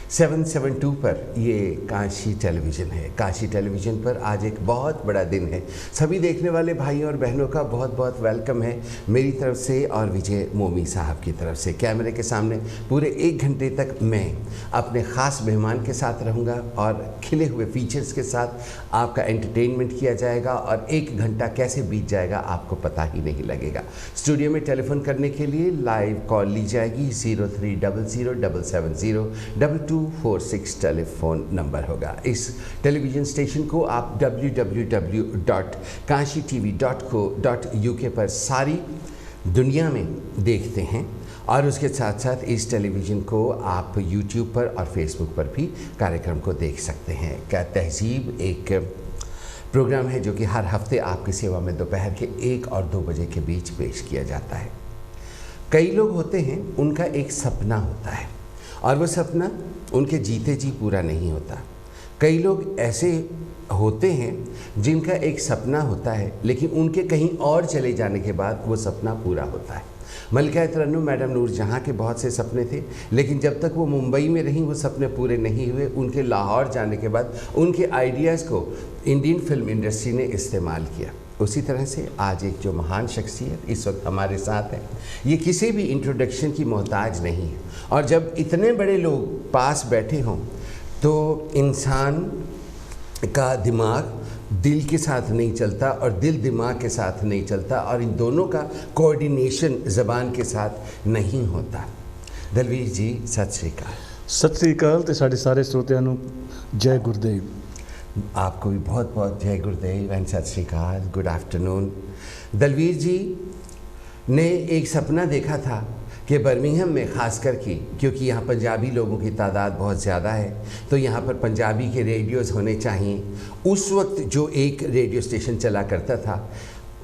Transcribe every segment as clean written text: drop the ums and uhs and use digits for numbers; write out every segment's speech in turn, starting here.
772 पर ये काशी टेलीविज़न है। काशी टेलीविज़न पर आज एक बहुत बड़ा दिन है। सभी देखने वाले भाइयों और बहनों का बहुत बहुत वेलकम है मेरी तरफ से और विजय मोमी साहब की तरफ से। कैमरे के सामने पूरे 1 घंटे तक मैं अपने ख़ास मेहमान के साथ रहूँगा और खिले हुए फीचर्स के साथ आपका एंटरटेनमेंट किया जाएगा और 1 घंटा कैसे बीत जाएगा आपको पता ही नहीं लगेगा। स्टूडियो में टेलीफोन करने के लिए लाइव कॉल ली जाएगी। 0300770246 टेलीफोन नंबर होगा। इस टेलीविज़न स्टेशन को आप www.kashitv.co.uk पर सारी दुनिया में देखते हैं और उसके साथ साथ इस टेलीविज़न को आप YouTube पर और Facebook पर भी कार्यक्रम को देख सकते हैं। क्या तहज़ीब एक प्रोग्राम है जो कि हर हफ्ते आपकी सेवा में दोपहर के 1 और 2 बजे के बीच पेश किया जाता है। कई लोग होते हैं उनका एक सपना होता है और वो सपना उनके जीते जी पूरा नहीं होता। कई लोग ऐसे होते हैं जिनका एक सपना होता है लेकिन उनके कहीं और चले जाने के बाद वो सपना पूरा होता है। मलिका तरन्नुम मैडम नूरजहां के बहुत से सपने थे लेकिन जब तक वो मुंबई में रहीं वो सपने पूरे नहीं हुए। उनके लाहौर जाने के बाद उनके आइडियाज़ को इंडियन फिल्म इंडस्ट्री ने इस्तेमाल किया। उसी तरह से आज एक जो महान शख्सियत इस वक्त हमारे साथ है, ये किसी भी इंट्रोडक्शन की मोहताज नहीं है और जब इतने बड़े लोग पास बैठे हों तो इंसान का दिमाग दिल के साथ नहीं चलता और दिल दिमाग के साथ नहीं चलता और इन दोनों का कोऑर्डिनेशन ज़बान के साथ नहीं होता। दलवीर जी सत श्री अकाल। सत श्री अकाल ते साडे सारे श्रोतिਆਂ ਨੂੰ जय गुरुदेव। आपको भी बहुत बहुत जय गुरुदेव एंड सत श्री अकाल, गुड आफ्टरनून। दलवीर जी ने एक सपना देखा था कि बर्मिंघम में ख़ास करके क्योंकि यहाँ पंजाबी लोगों की तादाद बहुत ज़्यादा है तो यहाँ पर पंजाबी के रेडियोज़ होने चाहिए। उस वक्त जो एक रेडियो स्टेशन चला करता था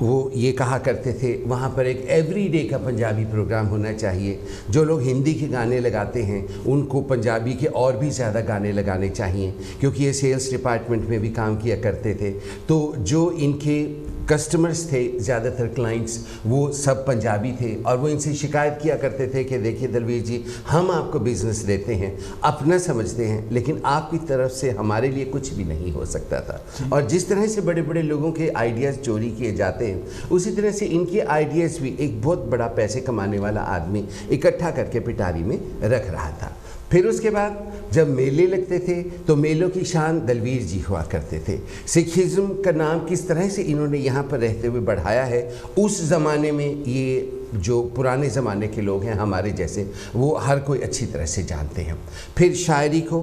वो ये कहा करते थे वहाँ पर एक एवरीडे का पंजाबी प्रोग्राम होना चाहिए। जो लोग हिंदी के गाने लगाते हैं उनको पंजाबी के और भी ज़्यादा गाने लगाने चाहिए क्योंकि ये सेल्स डिपार्टमेंट में भी काम किया करते थे। तो जो इनके कस्टमर्स थे ज़्यादातर क्लाइंट्स वो सब पंजाबी थे और वो इनसे शिकायत किया करते थे कि देखिए दलवीर जी हम आपको बिज़नेस देते हैं, अपना समझते हैं लेकिन आपकी तरफ से हमारे लिए कुछ भी नहीं हो सकता था। और जिस तरह से बड़े बड़े लोगों के आइडियाज़ चोरी किए जाते हैं उसी तरह से इनके आइडियाज़ भी एक बहुत बड़ा पैसे कमाने वाला आदमी इकट्ठा करके पिटारी में रख रहा था। फिर उसके बाद जब मेले लगते थे तो मेलों की शान दलवीर जी हुआ करते थे। सिखिज़्म का नाम किस तरह से इन्होंने यहाँ पर रहते हुए बढ़ाया है उस ज़माने में ये जो पुराने ज़माने के लोग हैं हमारे जैसे वो हर कोई अच्छी तरह से जानते हैं। फिर शायरी को,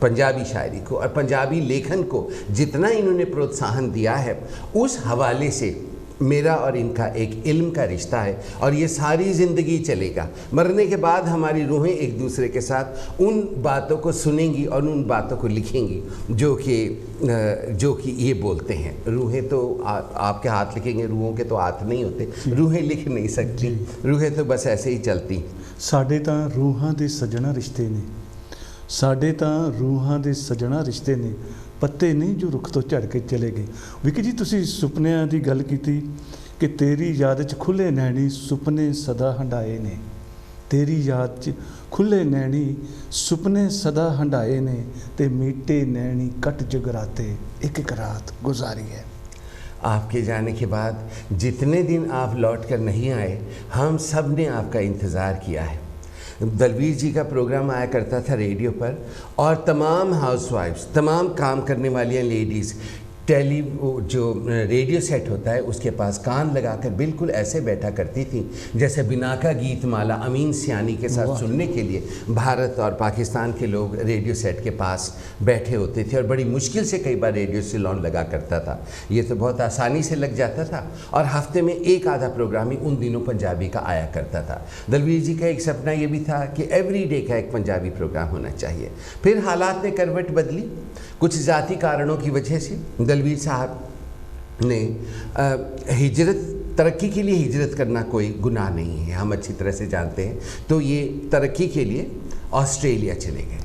पंजाबी शायरी को और पंजाबी लेखन को जितना इन्होंने प्रोत्साहन दिया है उस हवाले से मेरा और इनका एक इल्म का रिश्ता है और ये सारी ज़िंदगी चलेगा। मरने के बाद हमारी रूहें एक दूसरे के साथ उन बातों को सुनेंगी और उन बातों को लिखेंगी जो कि ये बोलते हैं। रूहें तो आपके हाथ लिखेंगे, रूहों के तो हाथ नहीं होते, रूहें लिख नहीं सकती, रूहें तो बस ऐसे ही चलती। साडे तां रूहां दे सजना रिश्ते ने, साडे तां रूहां दे सजना रिश्ते ने, पत्ते नहीं जो रुख तो झड़ के चले गए। विकी जी तुसी सुपनिਆਂ ਦੀ ਗੱਲ ਕੀਤੀ कि तेरी याद च खुले नैणी सुपने सदा हंडाए ने, तेरी याद च खुले नैणी सुपने सदा हंडाए ने ते मीटे नैणी कट जगराते एक एक रात गुजारी है। आपके जाने के बाद जितने दिन आप लौट कर नहीं आए हम सब ने आपका इंतज़ार किया है। दलवीर जी का प्रोग्राम आया करता था रेडियो पर और तमाम हाउसवाइफ्स, तमाम काम करने वाली लेडीज़ जो रेडियो सेट होता है उसके पास कान लगाकर बिल्कुल ऐसे बैठा करती थी जैसे बिनाका गीत माला अमीन सियानी के साथ सुनने के लिए भारत और पाकिस्तान के लोग रेडियो सेट के पास बैठे होते थे और बड़ी मुश्किल से कई बार रेडियो सिलोन लगा करता था। ये तो बहुत आसानी से लग जाता था और हफ्ते में एक आधा प्रोग्राम ही उन दिनों पंजाबी का आया करता था। दलवीर जी का एक सपना ये भी था कि एवरीडे का एक पंजाबी प्रोग्राम होना चाहिए। फिर हालात ने करवट बदली कुछ ज़ाती कारणों की वजह से। दलवीर साहब ने हिजरत, तरक्की के लिए हिजरत करना कोई गुनाह नहीं है, हम अच्छी तरह से जानते हैं। तो ये तरक्की के लिए ऑस्ट्रेलिया चले गए।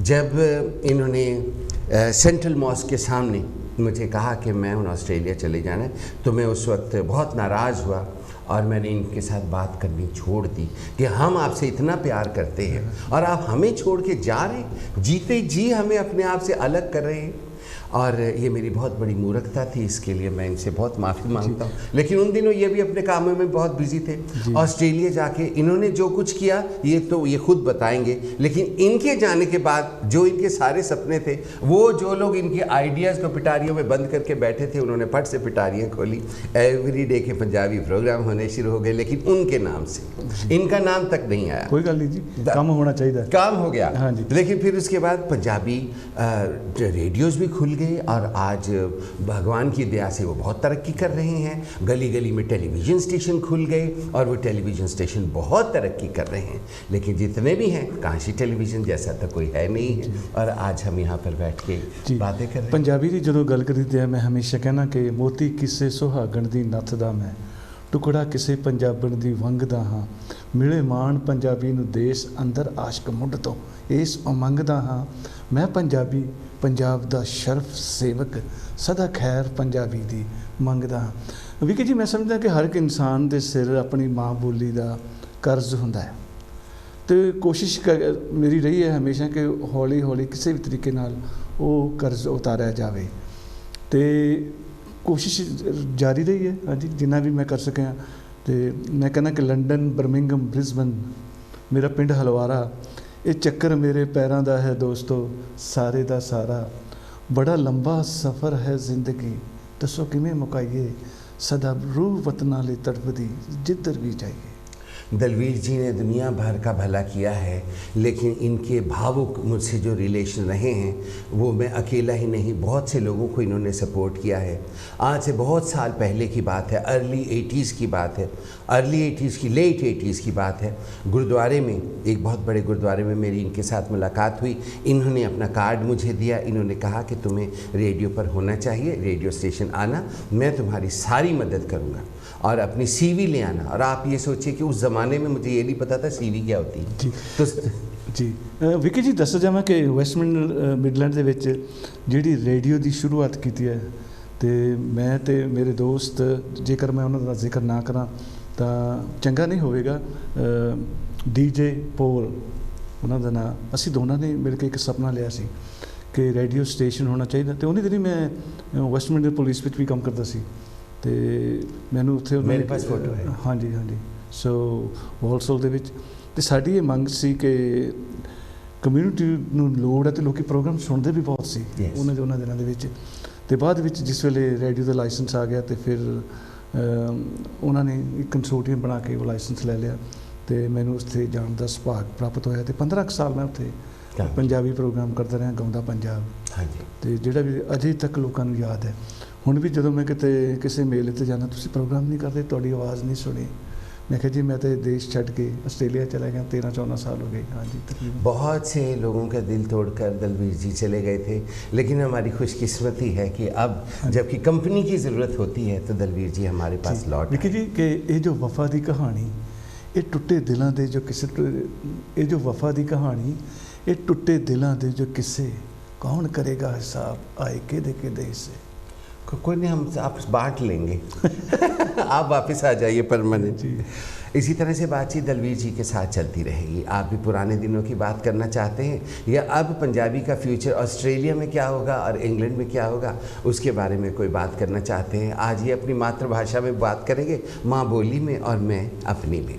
जब इन्होंने सेंट्रल मॉस्क के सामने मुझे कहा कि मैं ऑस्ट्रेलिया चले जाना है तो मैं उस वक्त बहुत नाराज़ हुआ और मैंने इनके साथ बात करनी छोड़ दी कि हम आपसे इतना प्यार करते हैं और आप हमें छोड़ के जा रहे हैं, जीते जी हमें अपने आप से अलग कर रहे हैं। और ये मेरी बहुत बड़ी मूर्खता थी, इसके लिए मैं इनसे बहुत माफ़ी मांगता हूँ। लेकिन उन दिनों ये भी अपने कामों में बहुत बिजी थे। ऑस्ट्रेलिया जाके इन्होंने जो कुछ किया ये तो ये खुद बताएंगे, लेकिन इनके जाने के बाद जो इनके सारे सपने थे, वो जो लोग इनके आइडियाज़ को पिटारियों में बंद करके बैठे थे, उन्होंने फट से पिटारियाँ खोली। एवरी डे के पंजाबी प्रोग्राम होने शुरू हो गए, लेकिन उनके नाम से, इनका नाम तक नहीं आया। कोई गल नहीं जी, काम होना चाहिए, काम हो गया। हाँ जी। लेकिन फिर उसके बाद पंजाबी रेडियोज़ भी खुल गए और आज भगवान की दया से वो बहुत तरक्की कर रहे हैं। गली गली में टेलीविज़न स्टेशन खुल गए और वो टेलीविज़न स्टेशन बहुत तरक्की कर रहे हैं। लेकिन जितने भी हैं, काशी टेलीविज़न जैसा तो कोई है नहीं है। और आज हम यहाँ पर बैठ के बातें कर रहे हैं। पंजाबी की जो गल करीदी है, मैं हमेशा कहना कि मोती किसे सुहागण दी नथ दा मैं, टुकड़ा किसे पंजाबण दी वंग दा हाँ, मिले मान पंजाबी नूं देश अंदर आशक मुंड तो इस उमंग दा हाँ, मैं पंजाबी पंजाब दा शर्फ सेवक, सदा खैर पंजाबी दी मंगदा हाँ। विकी जी, मैं समझदा कि हर एक इंसान दे सिर अपनी माँ बोली दा कर्ज हुंदा है, तो कोशिश मेरी रही है हमेशा कि हौली हौली किसी भी तरीके नाल वो कर्ज उतारिया जाए, तो कोशिश जारी रही है। हाँ जी, जिन्ना भी मैं कर सकिया। तो मैं कहना कि लंडन, बर्मिंघम, ब्रिस्बेन, मेरा पिंड हलवारा, ये चक्कर मेरे पैरों का है दोस्तों सारे दा सारा, बड़ा लंबा सफ़र है जिंदगी दसो किमें मुकाइए, सदा रूह वतना ले तड़पदी जिधर भी जाइए। दलवीर जी ने दुनिया भर का भला किया है, लेकिन इनके भावुक मुझसे जो रिलेशन रहे हैं वो मैं अकेला ही नहीं, बहुत से लोगों को इन्होंने सपोर्ट किया है। आज से बहुत साल पहले की बात है, अर्ली 80s की बात है, अर्ली 80s की लेट 80s की बात है। गुरुद्वारे में, एक बहुत बड़े गुरुद्वारे में मेरी इनके साथ मुलाकात हुई। इन्होंने अपना कार्ड मुझे दिया, इन्होंने कहा कि तुम्हें रेडियो पर होना चाहिए, रेडियो स्टेशन आना, मैं तुम्हारी सारी मदद करूँगा और अपनी सीवी ले आना। और आप ये सोचिए कि उस ज़माने में मुझे ये नहीं पता था सीवी क्या होती है। जी तो जी विकी जी, दस जावां कि वैस्ट मिडलैंड दे विच जिहड़ी रेडियो की शुरुआत की है, तो मैं तो मेरे दोस्त, जेकर मैं उन्होंने जिक्र ना करा तो चंगा नहीं होगा, DJ पोल उन्हों का नाम, असी दोनों ने मिल के एक सपना लिया सी कि रेडियो स्टेशन होना चाहिए। तो उन्हीं दिन मैं वैस्ट मिडलैंड पुलिस में भी काम करता सी, तो मैनू उत्थे मेरे पास फोटो है। हाँ जी, हाँ जी। सो वॉलसोल दे विच ते साडी ये मंग सी कि कम्यूनिटी नूं लोड़ है, तो लोग प्रोग्राम सुनते भी बहुत सी उन्होंने दिनों के। तो बाद विच जिस वेले रेडियो का लाइसेंस आ गया, तो फिर उन्होंने एक कंसोर्टियम बना के वो लाइसेंस ले लिया, तो मैनू उत्थे जाण दा सुभाग प्राप्त होया। तो 15 साल मैं उत्थे पंजाबी प्रोग्राम करता रहा, गाउंदा पंजाब। हाँ जी। तो जिहड़ा भी अजे तक लोगों को याद है। हुण भी जदों मैं किते किसी मेले ते जाना, तुसीं प्रोग्राम नहीं करते, तुहाडी आवाज़ नहीं सुनी। मैं कहा जी मैं तो देश छड्ड के आस्ट्रेलिया चला गया, 13-14 साल हो गए। हाँ जी, तकरीबन बहुत से लोगों का दिल तोड़कर दलवीर जी चले गए थे, लेकिन हमारी खुशकिस्मती है कि अब जबकि कंपनी की ज़रूरत होती है तो दलवीर जी हमारे पास लौट। देखिए जी कि ये जो वफा की कहानी, ये टुटे दिलों के जो किस्से, ये जो वफा की कहानी, ये टुटे दिलों के जो किस्से, कौन करेगा हिसाब आए के हिस्से। कोई नहीं, हम आप बांट लेंगे। आप वापस आ जाइए परमानेंट। इसी तरह से बातचीत दलवीर जी के साथ चलती रहेगी। आप भी पुराने दिनों की बात करना चाहते हैं, या अब पंजाबी का फ्यूचर ऑस्ट्रेलिया में क्या होगा और इंग्लैंड में क्या होगा उसके बारे में कोई बात करना चाहते हैं, आज ये अपनी मातृभाषा में बात करेंगे, माँ बोली में, और मैं अपनी में।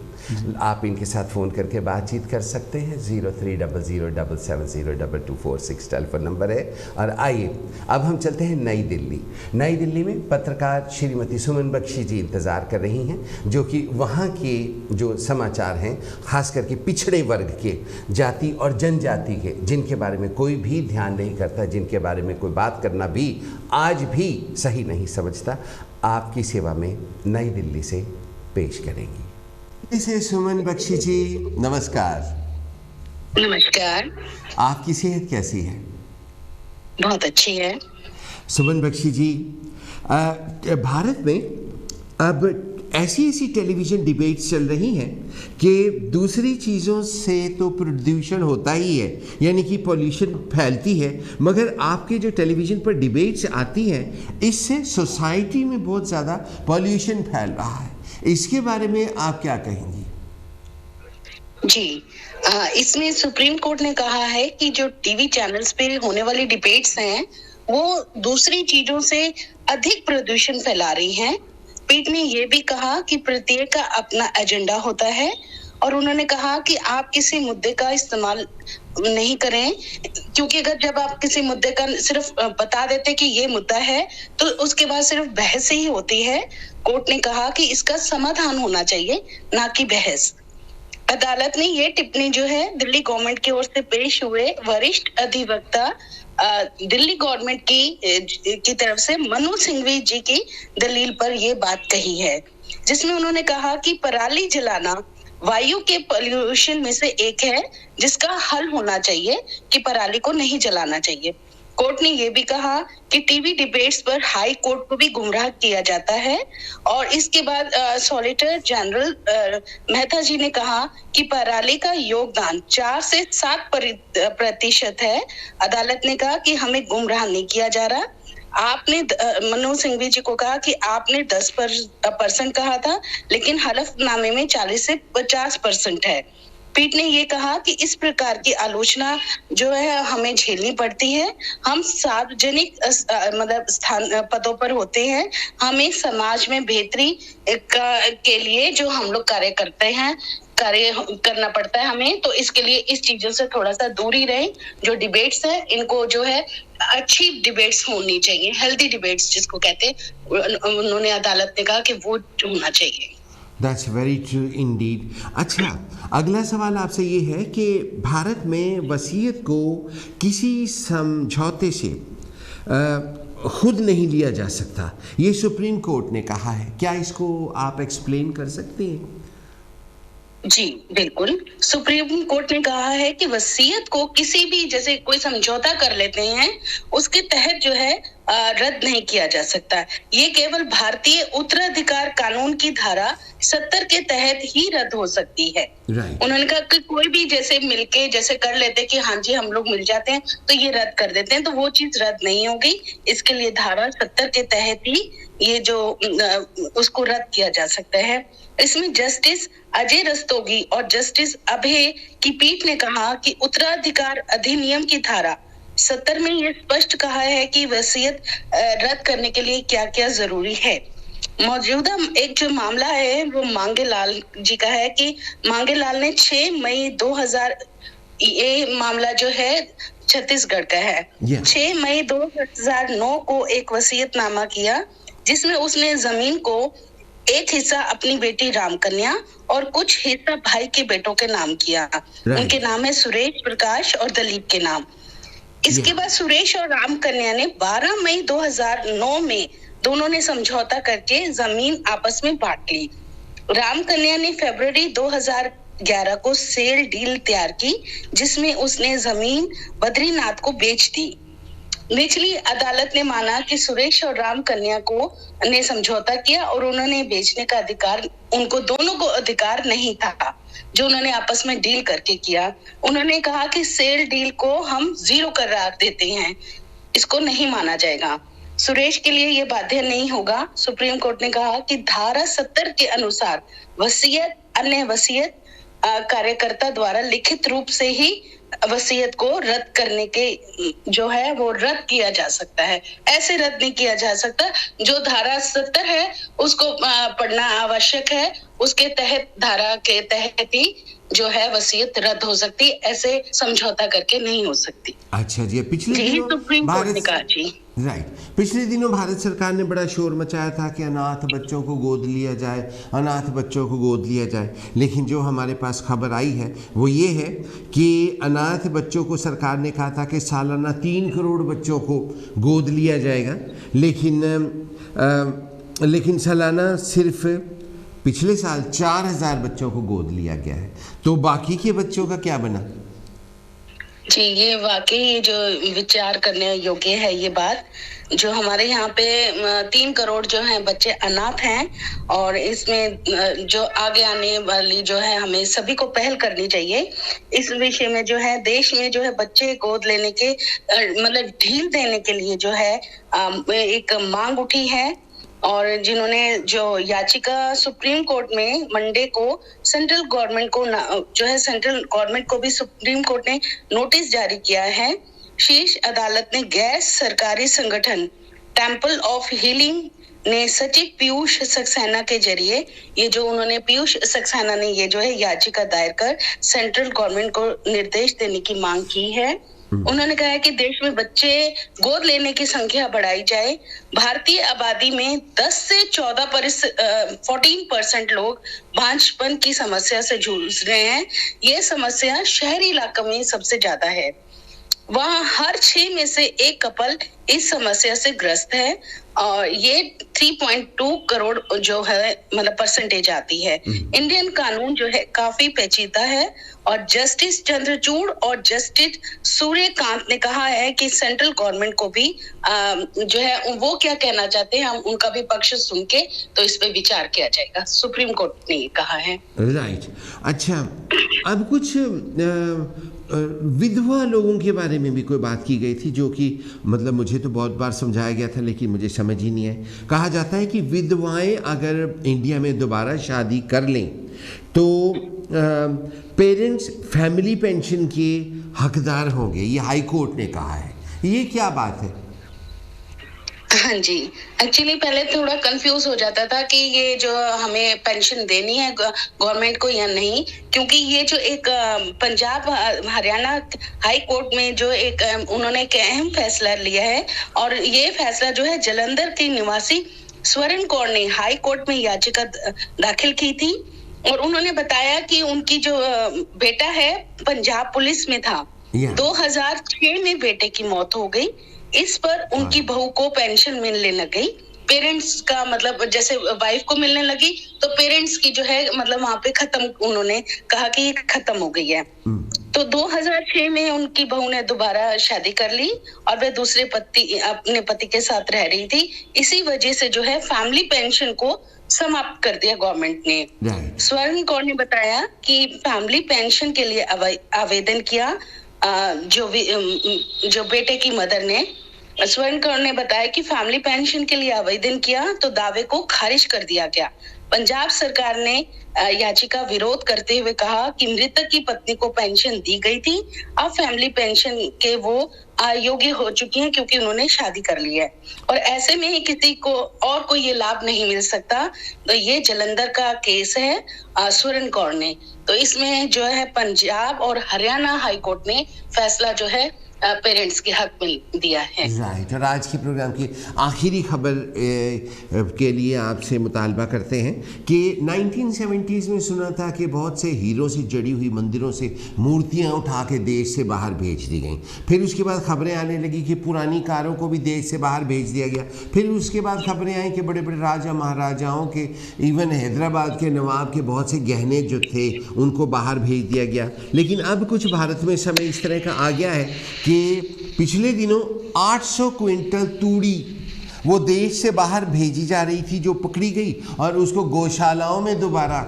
आप इनके साथ फ़ोन करके बातचीत कर सकते हैं। 0300770246 टेलीफोन नंबर है। और आइए अब हम चलते हैं नई दिल्ली। नई दिल्ली में पत्रकार श्रीमती सुमन बख्शी जी इंतज़ार कर रही हैं, जो कि वहाँ के जो समाचार हैं, ख़ास करके पिछड़े वर्ग के, जाति और जनजाति के, जिनके बारे में कोई भी ध्यान नहीं करता, जिनके बारे में कोई बात करना भी आज भी सही नहीं समझता, आपकी सेवा में नई दिल्ली से पेश करेंगी। इसे सुमन बख्शी जी, नमस्कार। नमस्कार। आपकी सेहत कैसी है? बहुत अच्छी है। सुमन बख्शी जी, भारत में अब ऐसी टेलीविज़न डिबेट्स चल रही हैं कि दूसरी चीज़ों से तो प्रदूषण होता ही है, यानी कि पॉल्यूशन फैलती है, मगर आपके जो टेलीविज़न पर डिबेट्स आती हैं, इससे सोसाइटी में बहुत ज़्यादा पॉल्यूशन फैल रहा है। इसके बारे में आप क्या कहेंगी? जी, इसमें सुप्रीम कोर्ट ने कहा है कि जो टीवी चैनल्स पे होने वाली डिबेट्स हैं वो दूसरी चीजों से अधिक प्रदूषण फैला रही हैं। पीठ ने ये भी कहा कि प्रत्येक का अपना एजेंडा होता है और उन्होंने कहा कि आप किसी मुद्दे का इस्तेमाल नहीं करें, क्योंकि अगर जब आप किसी मुद्दे का सिर्फ बता देते कि ये मुद्दा है तो उसके बाद सिर्फ बहस ही होती है। कोर्ट ने कहा कि इसका समाधान होना चाहिए, ना कि बहस। अदालत ने ये टिप्पणी जो है दिल्ली गवर्नमेंट की ओर से पेश हुए वरिष्ठ अधिवक्ता दिल्ली गवर्नमेंट की तरफ से मनु सिंघवी जी की दलील पर ये बात कही है, जिसमें उन्होंने कहा कि पराली जलाना वायु के पोल्यूशन में से एक है, जिसका हल होना चाहिए कि पराली को नहीं जलाना चाहिए। कोर्ट ने यह भी कहा कि टीवी डिबेट्स पर हाई कोर्ट को भी गुमराह किया जाता है और इसके बाद सॉलिसिटर जनरल मेहता जी ने कहा कि पराली का योगदान 4 से 7% है। अदालत ने कहा कि हमें गुमराह नहीं किया जा रहा। आपने मनु सिंघवी जी को कहा कि आपने 10% कहा था, लेकिन हलफनामे में 40 से 50% है। पीठ ने ये कहा कि इस प्रकार की आलोचना जो है हमें झेलनी पड़ती है। हम सार्वजनिक मतलब स्थान पदों पर होते हैं, हमें समाज में बेहतरी के लिए जो हम लोग कार्य करते हैं, कार्य करना पड़ता है हमें, तो इसके लिए इस चीजों से थोड़ा सा दूर ही रहें। जो डिबेट्स है इनको जो है अच्छी डिबेट्स होनी चाहिए, हेल्दी डिबेट्स जिसको कहते हैं, उन्होंने अदालत ने कहा कि वो होना चाहिए। That's very true indeed. अच्छा, अगला सवाल आपसे ये है कि भारत में वसीयत को किसी समझौते से खुद नहीं लिया जा सकता, ये सुप्रीम कोर्ट ने कहा है। क्या इसको आप एक्सप्लेन कर सकते हैं? जी बिल्कुल, सुप्रीम कोर्ट ने कहा है कि वसीयत को किसी भी, जैसे कोई समझौता कर लेते हैं, उसके तहत जो है रद्द नहीं किया जा सकता। ये केवल भारतीय उत्तराधिकार कानून की धारा 70 के तहत ही रद्द हो सकती है। उन्होंने कहा कि कोई भी जैसे मिलके जैसे कर लेते कि हाँ जी हम लोग मिल जाते हैं तो ये रद्द कर देते हैं, तो वो चीज रद्द नहीं होगी। इसके लिए धारा 70 के तहत ही ये जो उसको रद्द किया जा सकता है। इसमें जस्टिस अजय रस्तोगी और जस्टिस अभय की पीठ ने कहा कि उत्तराधिकार अधिनियम की धारा 70 में ये स्पष्ट कहा है कि वसीयत रद्द करने के लिए क्या क्या जरूरी है। मौजूदा एक जो मामला है वो मांगेलाल जी का है कि मांगेलाल ने 6 मई 2000, ये मामला जो है छत्तीसगढ़ का है, 6 मई 2009 को एक वसीयतनामा किया, जिसमें उसने जमीन को एक हिस्सा अपनी बेटी रामकन्या और कुछ हिस्सा भाई के बेटों के नाम किया। उनके नाम है सुरेश, प्रकाश और दलीप के नाम। इसके बाद सुरेश और रामकन्या ने 12 मई 2009 में दोनों ने समझौता करके जमीन आपस में बांट ली। रामकन्या ने फरवरी 2011 को सेल डील तैयार की, जिसमें उसने जमीन बद्रीनाथ को बेच दी। निचली अदालत ने माना कि सुरेश और रामकन्या को ने समझौता किया और उन्होंने बेचने का अधिकार, उनको दोनों को अधिकार नहीं था जो उन्होंने आपस में डील करके किया। उन्होंने कहा कि सेल डील को हम 0 करार देते हैं, इसको नहीं माना जाएगा। सुरेश के लिए ये बाध्य नहीं होगा। सुप्रीम कोर्ट ने कहा कि धारा 70 के अनुसार वसीयत, अन्य वसीयत कार्यकर्ता द्वारा लिखित रूप से ही वसीयत को रद्द करने के जो है वो रद्द किया जा सकता है, ऐसे रद्द नहीं किया जा सकता। जो धारा 70 है उसको पढ़ना आवश्यक है, उसके तहत धारा के तहत ही जो है वसीयत रद्द हो सकती, ऐसे समझौता करके नहीं हो सकती। अच्छा जी, पिछले दिनों भारत सरकार ने बड़ा शोर मचाया था कि अनाथ बच्चों को गोद लिया जाए, अनाथ बच्चों को गोद लिया जाए, लेकिन जो हमारे पास खबर आई है वो ये है कि अनाथ बच्चों को सरकार ने कहा था कि सालाना 3 करोड़ बच्चों को गोद लिया जाएगा, लेकिन सालाना सिर्फ पिछले साल 4000 बच्चों को गोद लिया गया है। तो बाकी के बच्चों का क्या बना? जी, ये वाकई जो विचार करने योग्य है ये बात। जो हमारे यहाँ पे 3 करोड़ जो हैं बच्चे अनाथ हैं और इसमें जो आगे आने वाली जो है हमें सभी को पहल करनी चाहिए इस विषय में। जो है देश में जो है बच्चे गोद लेने के मतलब ढील देने के लिए जो है एक मांग उठी है और जिन्होंने जो याचिका सुप्रीम कोर्ट में मंडे को सेंट्रल गवर्नमेंट को जो है सेंट्रल गवर्नमेंट को भी सुप्रीम कोर्ट ने नोटिस जारी किया है। शीर्ष अदालत ने गैर सरकारी संगठन टेम्पल ऑफ हीलिंग ने सचिव पीयूष सक्सेना के जरिए ये जो उन्होंने पीयूष सक्सेना ने ये जो है याचिका दायर कर सेंट्रल गवर्नमेंट को निर्देश देने की मांग की है। उन्होंने कहा है कि देश में बच्चे गोद लेने की संख्या बढ़ाई जाए। भारतीय आबादी में 10 से 14% लोग बांझपन की समस्या से जूझ रहे हैं। ये समस्या शहरी इलाकों में सबसे ज्यादा है। वहाँ हर 6 में से एक कपल इस समस्या से ग्रस्त है और ये 3.2 करोड़ जो है मतलब परसेंटेज आती है। इंडियन कानून जो है काफी पेचीदा है और जस्टिस चंद्रचूड़ और जस्टिस सूर्यकांत ने कहा है कि सेंट्रल गवर्नमेंट को भी जो है वो क्या कहना चाहते हैं हम उनका भी पक्ष सुन के तो इस पे विचार किया जाएगा, सुप्रीम कोर्ट ने ये कहा है। राइट। अच्छा, अब कुछ विधवा लोगों के बारे में भी कोई बात की गई थी जो कि मतलब मुझे तो बहुत बार समझाया गया था लेकिन मुझे समझ ही नहीं आया। कहा जाता है कि विधवाएं अगर इंडिया में दोबारा शादी कर लें तो पेरेंट्स फैमिली पेंशन के हकदार होंगे, ये हाई कोर्ट ने कहा है। ये क्या बात है? हाँ जी, एक्चुअली पहले थोड़ा कंफ्यूज हो जाता था कि ये जो हमें पेंशन देनी है गवर्नमेंट को या नहीं, क्योंकि ये जो एक पंजाब हरियाणा हाई कोर्ट में जो एक उन्होंने एक अहम फैसला लिया है और ये फैसला जो है जलंधर की निवासी स्वर्ण कौर ने हाई कोर्ट में याचिका दाखिल की थी और उन्होंने बताया कि उनकी जो बेटा है पंजाब पुलिस में था। 2006 में बेटे की मौत हो गई। इस पर उनकी बहू को पेंशन मिलने लग गई। पेरेंट्स का मतलब जैसे वाइफ को मिलने लगी तो पेरेंट्स की जो है मतलब वहां पे खत्म, उन्होंने कहा कि ये खत्म हो गई है। तो 2006 में उनकी बहू ने दोबारा शादी कर ली और वे दूसरे अपने पति के साथ रह रही थी। इसी वजह से जो है फैमिली पेंशन को समाप्त कर दिया गवर्नमेंट ने। स्वर्ण कौर ने बताया कि फैमिली पेंशन के लिए आवेदन किया जो बेटे की मदर ने। स्वर्ण कौर ने बताया कि फैमिली पेंशन के लिए आवेदन किया तो दावे को खारिज कर दिया गया। पंजाब सरकार ने याचिका विरोध करते हुए कहा कि मृतक की पत्नी को पेंशन दी गई थी, अब फैमिली पेंशन के वो अयोग्य हो चुकी हैं क्योंकि उन्होंने शादी कर ली है और ऐसे में ही किसी को और कोई ये लाभ नहीं मिल सकता। तो ये जलंधर का केस है स्वर्ण कौर ने। तो इसमें जो है पंजाब और हरियाणा हाई कोर्ट ने फैसला जो है पेरेंट्स के हक में दिया है। राइट। और आज के प्रोग्राम की आखिरी खबर के लिए आपसे मुतालबा करते हैं कि 1970s में सुना था कि बहुत से हीरो से जड़ी हुई मंदिरों से मूर्तियां उठा के देश से बाहर भेज दी गई। फिर उसके बाद खबरें आने लगी कि पुरानी कारों को भी देश से बाहर भेज दिया गया। फिर उसके बाद खबरें आई कि बड़े बड़े राजा महाराजाओं के, इवन हैदराबाद के नवाब के बहुत से गहने जो थे उनको बाहर भेज दिया गया। लेकिन अब कुछ भारत में समय इस तरह का आ गया है कि पिछले दिनों 800 क्विंटल तूड़ी वो देश से बाहर भेजी जा रही थी जो पकड़ी गई और उसको गौशालाओं में दोबारा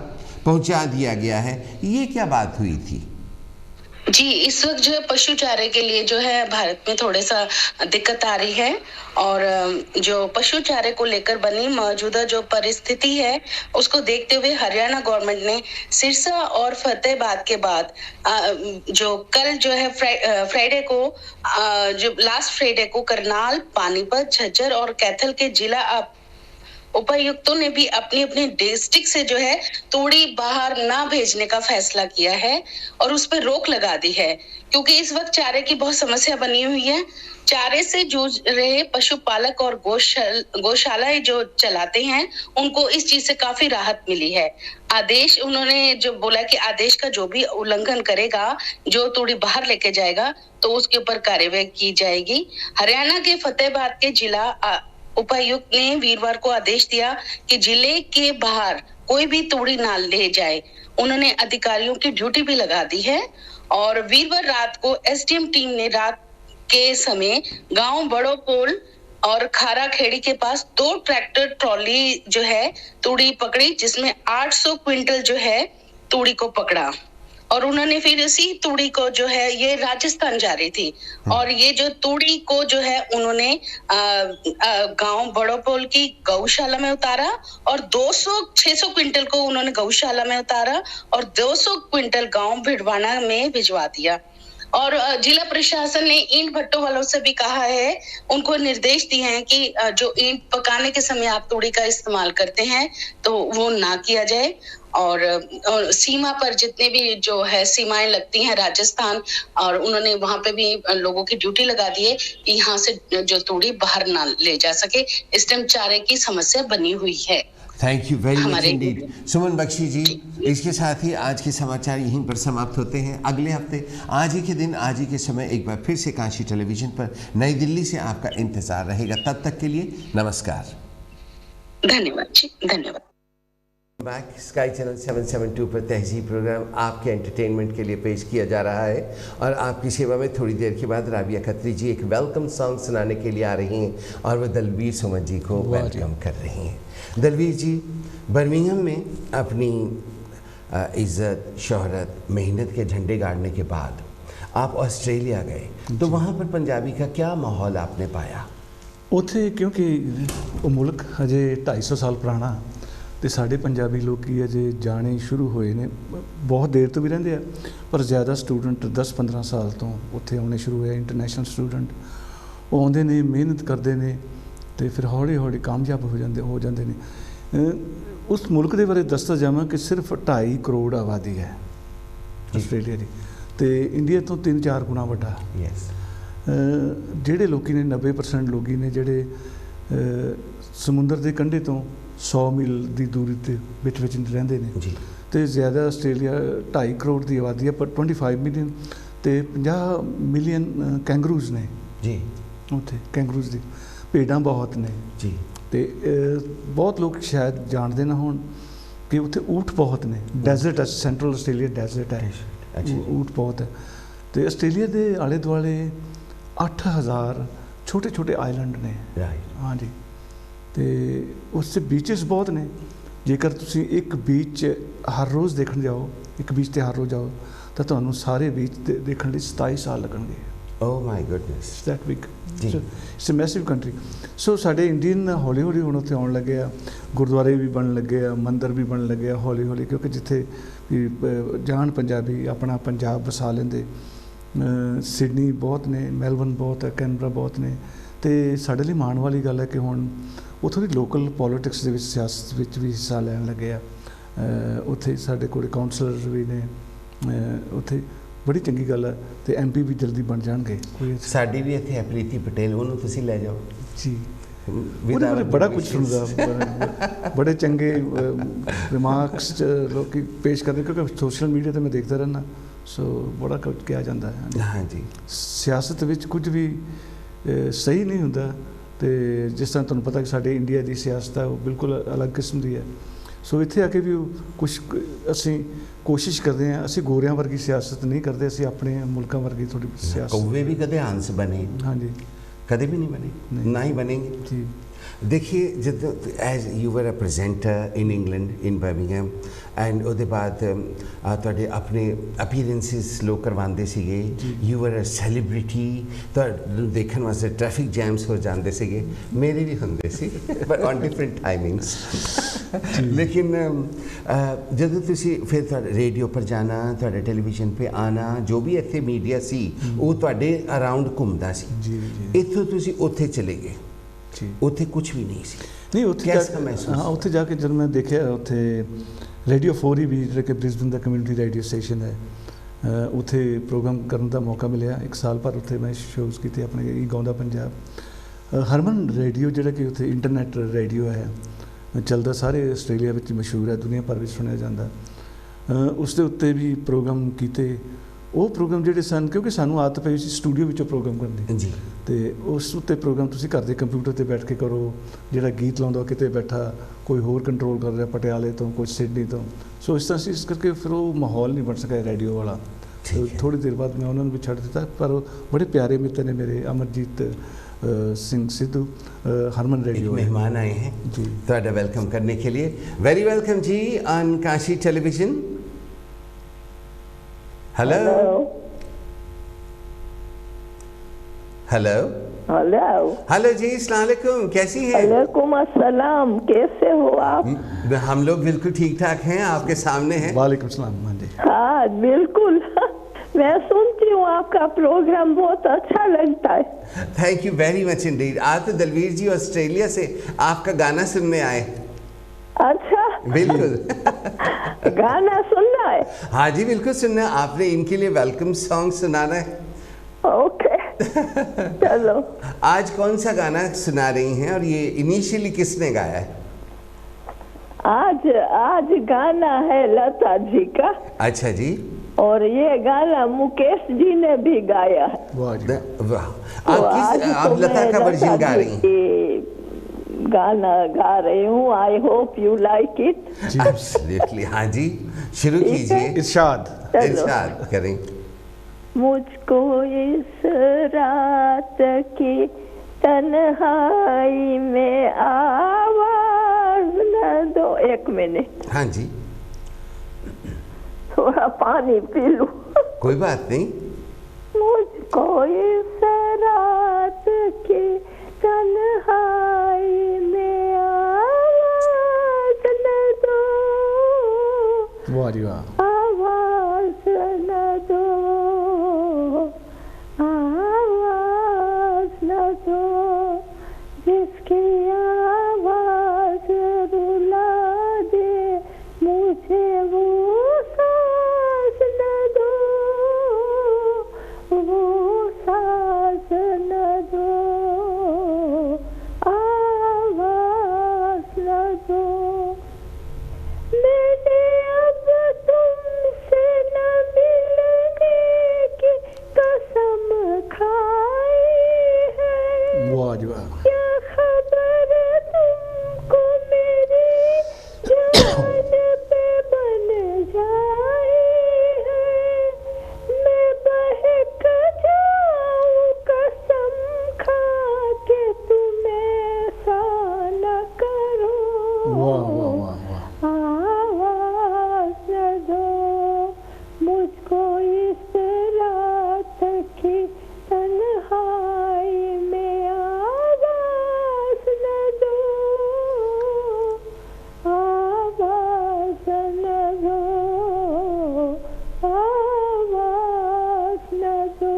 पहुंचा दिया गया है। ये क्या बात हुई थी? जी, इस वक्त जो है पशु चारे के लिए जो है भारत में थोड़ा सा दिक्कत आ रही है और जो पशु चारे को लेकर बनी मौजूदा जो परिस्थिति है उसको देखते हुए हरियाणा गवर्नमेंट ने सिरसा और फतेहाबाद के बाद जो कल जो है फ्राइडे को जो लास्ट फ्राइडे को करनाल, पानीपत, झज्जर और कैथल के जिला उपायुक्तों ने भी अपनी अपनी डिस्ट्रिक्ट से जो है तूड़ी बाहर ना भेजने का फैसला किया है और उस पर रोक लगा दी है क्योंकि इस वक्त चारे की बहुत समस्या बनी हुई है। चारे से जूझ रहे पशुपालक और गौशालाएं जो चलाते हैं उनको इस चीज से काफी राहत मिली है। आदेश उन्होंने जो बोला कि आदेश का जो भी उल्लंघन करेगा, जो तूड़ी बाहर लेके जाएगा तो उसके ऊपर कार्रवाई की जाएगी। हरियाणा के फतेहाबाद के जिला उपायुक्त ने वीरवार को आदेश दिया कि जिले के बाहर कोई भी तूड़ी ना ले जाए। उन्होंने अधिकारियों की ड्यूटी भी लगा दी है और वीरवार रात को एसडीएम टीम ने रात के समय गांव बड़ो पोल और खारा खेड़ी के पास 2 ट्रैक्टर ट्रॉली जो है तूड़ी पकड़ी जिसमें 800 क्विंटल जो है तूड़ी को पकड़ा। और उन्होंने फिर इसी तूड़ी को जो है ये राजस्थान जा रही थी और ये जो तूड़ी को जो है उन्होंने गांव बड़ोपोल की गौशाला में उतारा और 600 क्विंटल को उन्होंने गौशाला में उतारा और 200 क्विंटल गांव भिड़वाना में भिजवा दिया। और जिला प्रशासन ने ईंट भट्टों वालों से भी कहा है, उनको निर्देश दिए हैं कि जो ईंट पकाने के समय आप तूड़ी का इस्तेमाल करते हैं तो वो ना किया जाए। और सीमा पर जितने भी जो है सीमाएं लगती हैं राजस्थान, और उन्होंने वहां पे भी लोगों की ड्यूटी लगा दी है कि यहाँ से जो तूड़ी बाहर ना ले जा सके। इस टाइम चारे की समस्या बनी हुई है। Thank you very much indeed Suman Bakshi ji. इसके साथ ही आज के समाचार यहीं पर समाप्त होते हैं। अगले हफ्ते आज ही के दिन आज ही के समय एक बार फिर से काशी टेलीविजन पर नई दिल्ली से आपका इंतजार रहेगा। तब तक के लिए नमस्कार, धन्यवाद जी, धन्यवाद। बैक स्काई चैनल 772 पर तहजीब प्रोग्राम आपके एंटरटेनमेंट के लिए पेश किया जा रहा है और आपकी सेवा में थोड़ी देर के बाद राबिया खत्री जी एक वेलकम सॉन्ग सुनाने के लिए आ रही हैं और वह दलवीर सुमन जी को वेलकम कर रही हैं। दलवीर जी, बर्मिंघम में अपनी इज़्ज़त, शोहरत, मेहनत के झंडे गाड़ने के बाद आप ऑस्ट्रेलिया गए, तो वहाँ पर पंजाबी का क्या माहौल आपने पाया? ਉੱਥੇ ਕਿਉਂਕਿ ਉਹ ਮੁਲਕ ਹਜੇ 250 ਸਾਲ ਪੁਰਾਣਾ ਤੇ ਸਾਡੇ ਪੰਜਾਬੀ ਲੋਕੀ ਅਜੇ ਜਾਣੇ ਸ਼ੁਰੂ ਹੋਏ ਨੇ, ਬਹੁਤ ਦੇਰ ਤੋਂ ਵੀ ਰਹਿੰਦੇ ਆ, ਪਰ ਜ਼ਿਆਦਾ ਸਟੂਡੈਂਟ 10-15 ਸਾਲ ਤੋਂ ਉੱਥੇ ਆਉਣੇ ਸ਼ੁਰੂ ਹੋਏ। ਇੰਟਰਨੈਸ਼ਨਲ ਸਟੂਡੈਂਟ ਉਹ ਆਉਂਦੇ ਨੇ, ਮਿਹਨਤ ਕਰਦੇ ਨੇ ਤੇ ਫਿਰ ਹੌਲੀ ਹੌਲੀ ਕਾਮਯਾਬ ਹੋ ਜਾਂਦੇ ਨੇ। ਉਸ ਮੁਲਕ ਦੇ ਬਾਰੇ ਦੱਸਦਾ ਜਾਵਾਂ ਕਿ ਸਿਰਫ 2.5 ਕਰੋੜ ਆਬਾਦੀ ਹੈ ਆਸਟ੍ਰੇਲੀਆ ਦੀ ਤੇ ਇੰਡੀਆ ਤੋਂ 3-4 ਗੁਣਾ ਵੱਡਾ। ਜਿਹੜੇ ਲੋਕੀ ਨੇ 90% ਲੋਕੀ ਨੇ ਜਿਹੜੇ ਸਮੁੰਦਰ ਦੇ ਕੰਢੇ ਤੋਂ 100 ਮੀਲ ਦੀ ਦੂਰੀ ਤੇ ਵਿੱਚ ਰਹਿੰਦੇ ਨੇ ਜੀ। ਤੇ ਜ਼ਿਆਦਾ ਆਸਟ੍ਰੇਲੀਆ 2.5 ਕਰੋੜ ਦੀ ਆਬਾਦੀ ਹੈ, ਪਰ 25 ਮਿਲੀਅਨ ਤੇ 50 ਮਿਲੀਅਨ ਕੈਂਗਰੂਜ਼ ਨੇ ਜੀ ਉੱਥੇ। ਕੈਂਗਰੂਜ਼ ਦੀ ਭੇਡਾਂ ਬਹੁਤ ਨੇ ਜੀ। ਤੇ ਬਹੁਤ ਲੋਕ ਸ਼ਾਇਦ ਜਾਣਦੇ ਨਾ ਹੋਣ ਕਿ ਉੱਥੇ ਊਠ ਬਹੁਤ ਨੇ। ਡੈਜ਼ਰਟ ਹੈ, ਸੈਂਟਰਲ ਆਸਟ੍ਰੇਲੀਆ ਡੈਜ਼ਰਟ ਹੈ, ਊਠ ਬਹੁਤ ਹੈ। ਤੇ ਆਸਟ੍ਰੇਲੀਆ ਦੇ ਆਲੇ ਦੁਆਲੇ 8000 ਛੋਟੇ ਛੋਟੇ ਆਈਲੈਂਡ ਨੇ। ਹਾਂਜੀ, ਤੇ ਉਸ 'ਚ ਬੀਚਿਸ ਬਹੁਤ ਨੇ। ਜੇਕਰ ਤੁਸੀਂ ਇੱਕ ਬੀਚ ਹਰ ਰੋਜ਼ ਦੇਖਣ ਜਾਓ, ਇੱਕ ਬੀਚ 'ਤੇ ਹਰ ਰੋਜ਼ ਜਾਓ ਤਾਂ ਤੁਹਾਨੂੰ ਸਾਰੇ ਬੀਚ ਦੇਖਣ ਲਈ 27 ਸਾਲ ਲੱਗਣਗੇ। Oh my goodness, that big, it's a massive country. So ਸਾਡੇ ਇੰਡੀਅਨ ਹੌਲੀ ਹੌਲੀ ਹੁਣ ਉੱਥੇ ਆਉਣ ਲੱਗੇ ਆ, ਗੁਰਦੁਆਰੇ ਵੀ ਬਣਨ ਲੱਗੇ ਆ, ਮੰਦਰ ਵੀ ਬਣਨ ਲੱਗੇ ਆ ਹੌਲੀ ਹੌਲੀ, ਕਿਉਂਕਿ ਜਿੱਥੇ ਵੀ ਜਾਣ ਪੰਜਾਬੀ ਆਪਣਾ ਪੰਜਾਬ ਵਸਾ ਲੈਂਦੇ। ਸਿਡਨੀ ਬਹੁਤ ਨੇ, ਮੈਲਬਰਨ ਬਹੁਤ ਹੈ, ਕੈਨਬਰਾ ਬਹੁਤ ਨੇ। ਅਤੇ ਸਾਡੇ ਲਈ ਮਾਣ ਵਾਲੀ ਗੱਲ ਹੈ ਕਿ ਹੁਣ ਉੱਥੋਂ ਦੀ ਲੋਕਲ ਪੋਲੀਟਿਕਸ ਦੇ ਵਿੱਚ, ਸਿਆਸਤ ਵਿੱਚ ਵੀ ਹਿੱਸਾ ਲੈਣ ਲੱਗੇ ਆ। ਉੱਥੇ ਸਾਡੇ ਕੋਲ ਕਾਉਂਸਲਰ ਵੀ ਨੇ ਉੱਥੇ, ਬੜੀ ਚੰਗੀ ਗੱਲ ਹੈ। ਅਤੇ MP ਵੀ ਜਲਦੀ ਬਣ ਜਾਣਗੇ। ਸਾਡੀ ਵੀ ਇੱਥੇ ਹੈ ਪ੍ਰੀਤੀ ਪਟੇਲ, ਉਹਨੂੰ ਤੁਸੀਂ ਲੈ ਜਾਓ ਜੀ। ਉਹਦੇ ਬਾਰੇ ਬੜਾ ਕੁਝ ਸੁਣਦਾ, ਬੜੇ ਚੰਗੇ ਰਿਮਾਰਕਸ ਲੋਕ ਪੇਸ਼ ਕਰਦੇ, ਕਿਉਂਕਿ ਸੋਸ਼ਲ ਮੀਡੀਆ 'ਤੇ ਮੈਂ ਦੇਖਦਾ ਰਹਿੰਦਾ। ਸੋ ਬੜਾ ਕੁਝ ਕਿਹਾ ਜਾਂਦਾ ਹੈ। ਹਾਂਜੀ, ਸਿਆਸਤ ਵਿੱਚ ਕੁਝ ਵੀ ਸਹੀ ਨਹੀਂ ਹੁੰਦਾ। ਅਤੇ ਜਿਸ ਤਰ੍ਹਾਂ ਤੁਹਾਨੂੰ ਪਤਾ ਕਿ ਸਾਡੇ ਇੰਡੀਆ ਦੀ ਸਿਆਸਤ ਹੈ ਉਹ ਬਿਲਕੁਲ ਅਲੱਗ ਕਿਸਮ ਦੀ ਹੈ। ਸੋ ਇੱਥੇ ਆ ਕੇ ਵੀ ਕੁਛ ਅਸੀਂ ਕੋਸ਼ਿਸ਼ ਕਰਦੇ ਹਾਂ। ਅਸੀਂ ਗੋਰਿਆਂ ਵਰਗੀ ਸਿਆਸਤ ਨਹੀਂ ਕਰਦੇ, ਅਸੀਂ ਆਪਣੇ ਮੁਲਕਾਂ ਵਰਗੀ ਥੋੜ੍ਹੀ ਸਿਆਸਤ। ਕੌਵੇ ਵੀ ਕਦੇ ਹੰਸ ਬਣੇ? ਹਾਂਜੀ, ਕਦੇ ਵੀ ਨਹੀਂ ਬਣੇ, ਨਾ ਹੀ ਬਣेंगे ਜੀ। देखिए, जब as you were a presenter in England in Birmingham and ਉਹਦੇ ਬਾਅਦ ਤੁਹਾਡੇ ਆਪਣੇ ਅਪੀਅਰੈਂਸਿਸ ਲੋਕ ਕਰਵਾਉਂਦੇ ਸੀਗੇ, ਯੂ ਵਰ ਅ ਸੈਲੀਬ੍ਰਿਟੀ, ਤੁਹਾਨੂੰ ਦੇਖਣ ਵਾਸਤੇ ਟ੍ਰੈਫਿਕ ਜੈਮਸ ਹੋ ਜਾਂਦੇ ਸੀਗੇ। ਮੇਰੇ ਵੀ ਹੁੰਦੇ ਸੀ, ਬਟ ਔਨ ਡਿਫਰੈਂਟ ਟਾਈਮਿੰਗਸ। ਲੇਕਿਨ ਜਦੋਂ ਤੁਸੀਂ ਫਿਰ ਤੁਹਾਡੇ ਰੇਡੀਓ ਪਰ ਜਾਣਾ, ਤੁਹਾਡੇ ਟੈਲੀਵਿਜ਼ਨ 'ਤੇ ਆਉਣਾ, ਜੋ ਵੀ ਇੱਥੇ ਮੀਡੀਆ ਸੀ ਉਹ ਤੁਹਾਡੇ ਅਰਾਊਂਡ ਘੁੰਮਦਾ ਸੀ। ਇੱਥੋਂ ਤੁਸੀਂ ਉੱਥੇ ਚਲੇ ਗਏ, ਉੱਥੇ ਕੁਛ ਵੀ ਨਹੀਂ ਸੀ। ਨਹੀਂ, ਉੱਥੇ ਹਾਂ, ਉੱਥੇ ਜਾ ਕੇ ਜਦੋਂ ਮੈਂ ਦੇਖਿਆ, ਉੱਥੇ ਰੇਡੀਓ 4 ਵੀ ਜਿਹੜਾ ਕਿ ਬ੍ਰਿਸਬਨ ਦਾ ਕਮਿਊਨਿਟੀ ਰੇਡੀਓ ਸਟੇਸ਼ਨ ਹੈ, ਉੱਥੇ ਪ੍ਰੋਗਰਾਮ ਕਰਨ ਦਾ ਮੌਕਾ ਮਿਲਿਆ। 1 ਸਾਲ ਭਰ ਉੱਥੇ ਮੈਂ ਸ਼ੋਜ਼ ਕੀਤੇ ਆਪਣੇ ਗਾਉਂਦਾ ਪੰਜਾਬ। ਹਰਮਨ ਰੇਡੀਓ ਜਿਹੜਾ ਕਿ ਉੱਥੇ ਇੰਟਰਨੈਟ ਰੇਡੀਓ ਹੈ, ਚੱਲਦਾ, ਸਾਰੇ ਆਸਟ੍ਰੇਲੀਆ ਵਿੱਚ ਮਸ਼ਹੂਰ ਹੈ, ਦੁਨੀਆ ਭਰ ਵਿੱਚ ਸੁਣਿਆ ਜਾਂਦਾ। ਉਸ ਦੇ ਉੱਤੇ ਵੀ ਪ੍ਰੋਗਰਾਮ ਕੀਤੇ। ਉਹ ਪ੍ਰੋਗਰਾਮ ਜਿਹੜੇ ਸਨ, ਕਿਉਂਕਿ ਸਾਨੂੰ ਆਦਤ ਪਈ ਸੀ ਸਟੂਡੀਓ ਵਿੱਚੋਂ ਪ੍ਰੋਗਰਾਮ ਕਰਨ ਦੀ ਜੀ, ਅਤੇ ਉਸ ਉੱਤੇ ਪ੍ਰੋਗਰਾਮ ਤੁਸੀਂ ਘਰ ਦੇ ਕੰਪਿਊਟਰ 'ਤੇ ਬੈਠ ਕੇ ਕਰੋ। ਜਿਹੜਾ ਗੀਤ ਲਾਉਂਦਾ ਕਿਤੇ ਬੈਠਾ, ਕੋਈ ਹੋਰ ਕੰਟਰੋਲ ਕਰ ਰਿਹਾ ਪਟਿਆਲੇ ਤੋਂ, ਕੋਈ ਸਿਡਨੀ ਤੋਂ। ਸੋ ਇਸ ਤਰ੍ਹਾਂ ਸੀ, ਇਸ ਕਰਕੇ ਫਿਰ ਉਹ ਮਾਹੌਲ ਨਹੀਂ ਬਣ ਸਕਿਆ ਰੇਡੀਓ ਵਾਲਾ। ਥੋੜ੍ਹੀ ਦੇਰ ਬਾਅਦ ਮੈਂ ਉਹਨਾਂ ਨੂੰ ਵੀ ਛੱਡ ਦਿੱਤਾ। ਪਰ ਬੜੇ ਪਿਆਰੇ ਮਿੱਤਰ ਨੇ ਮੇਰੇ, ਅਮਰਜੀਤ ਸਿੰਘ ਸਿੱਧੂ, हरमन रेडियो मेहमान आए हैं जी, ਤੁਹਾਡਾ वेलकम करने के लिए। वेरी वेलकम जी on Kashi television. Hello hello hello hello जी, अस्सलाम वालेकुम, कैसी हैं? वालेकुम अस्सलाम, कैसे हो आप? हम लोग बिल्कुल ठीक ठाक हैं, आपके सामने हैं। वालेकुम सलाम। हाँ जी, हाँ बिल्कुल मैं सुनती हूँ, आपका प्रोग्राम बहुत अच्छा लगता है। Thank you very much Indeed. आज तो दलवीर जी ऑस्ट्रेलिया से आपका गाना सुनने आए। अच्छा बिल्कुल गाना सुनना है? हाँ जी बिल्कुल सुनना है। आपने इनके लिए वेलकम सॉन्ग सुनाना है। ओके चलो। आज कौन सा गाना सुना रही हैं और ये इनिशियली किसने गाया है? आज गाना है लता जी का। अच्छा जी। और ये गाना मुकेश जी ने भी गाया है। वाह जी, वाह। तो आप लता का वर्जन गा रही हैं? गाना गा रही हूँ। I hope you like it. Absolutely. हाँ जी, शुरू कीजिए। इरशाद। इरशाद करें। मुझको इस रात की तन्हाई में आवाज न दो। एक मिनट, हाँ जी, थोड़ा पानी पी लूं। कोई बात नहीं। मुझको इस रात की तन्हाई में आवाज न दो, वाह जी वाह। आवाज न दो, आवाज न दो, जिसकी आवाज रुला दे मुझे, वो साज न दो, वो साज न दो, आवाज न दो। मैंने अब तुमसे न मिलने की कसम खाई है। वाह जी वाह। क्या खबर तुमको मेरी जान पे बन जाए है। मैं बहक जाऊं कसम खा के, तुम ऐसा न करो। वाह वाह वाह वाह। आवाज न दो, मुझको इस रात की तन्हाई में आवाज न दो, आवाज न दो, आवाज न दो।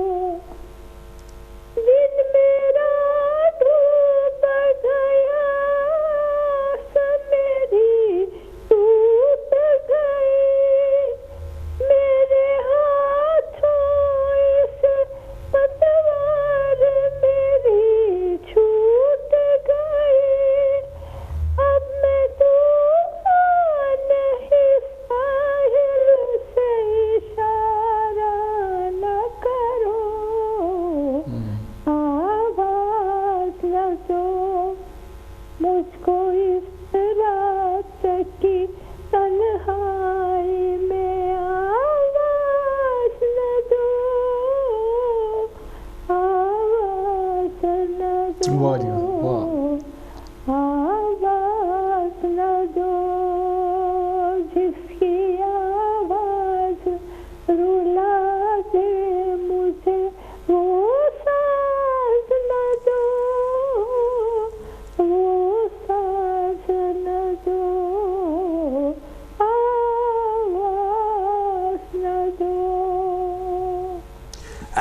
दिन मेरा डूब गया, मेरी टूट गई, मेरे हाथों इस पतवार मेरी छूट गई। अब मैं तूफान नहीं, साहिल से इशारा न करो। आवाज न दो, मुझको इस रात की तन्हाई में आवाज न दो, आवाज न दो, वाह जी वाह। आवाज न दो, जिसकी आवाज रुला दे मुझे, वो साज न दो, वो साज न दो, आवाज न दो।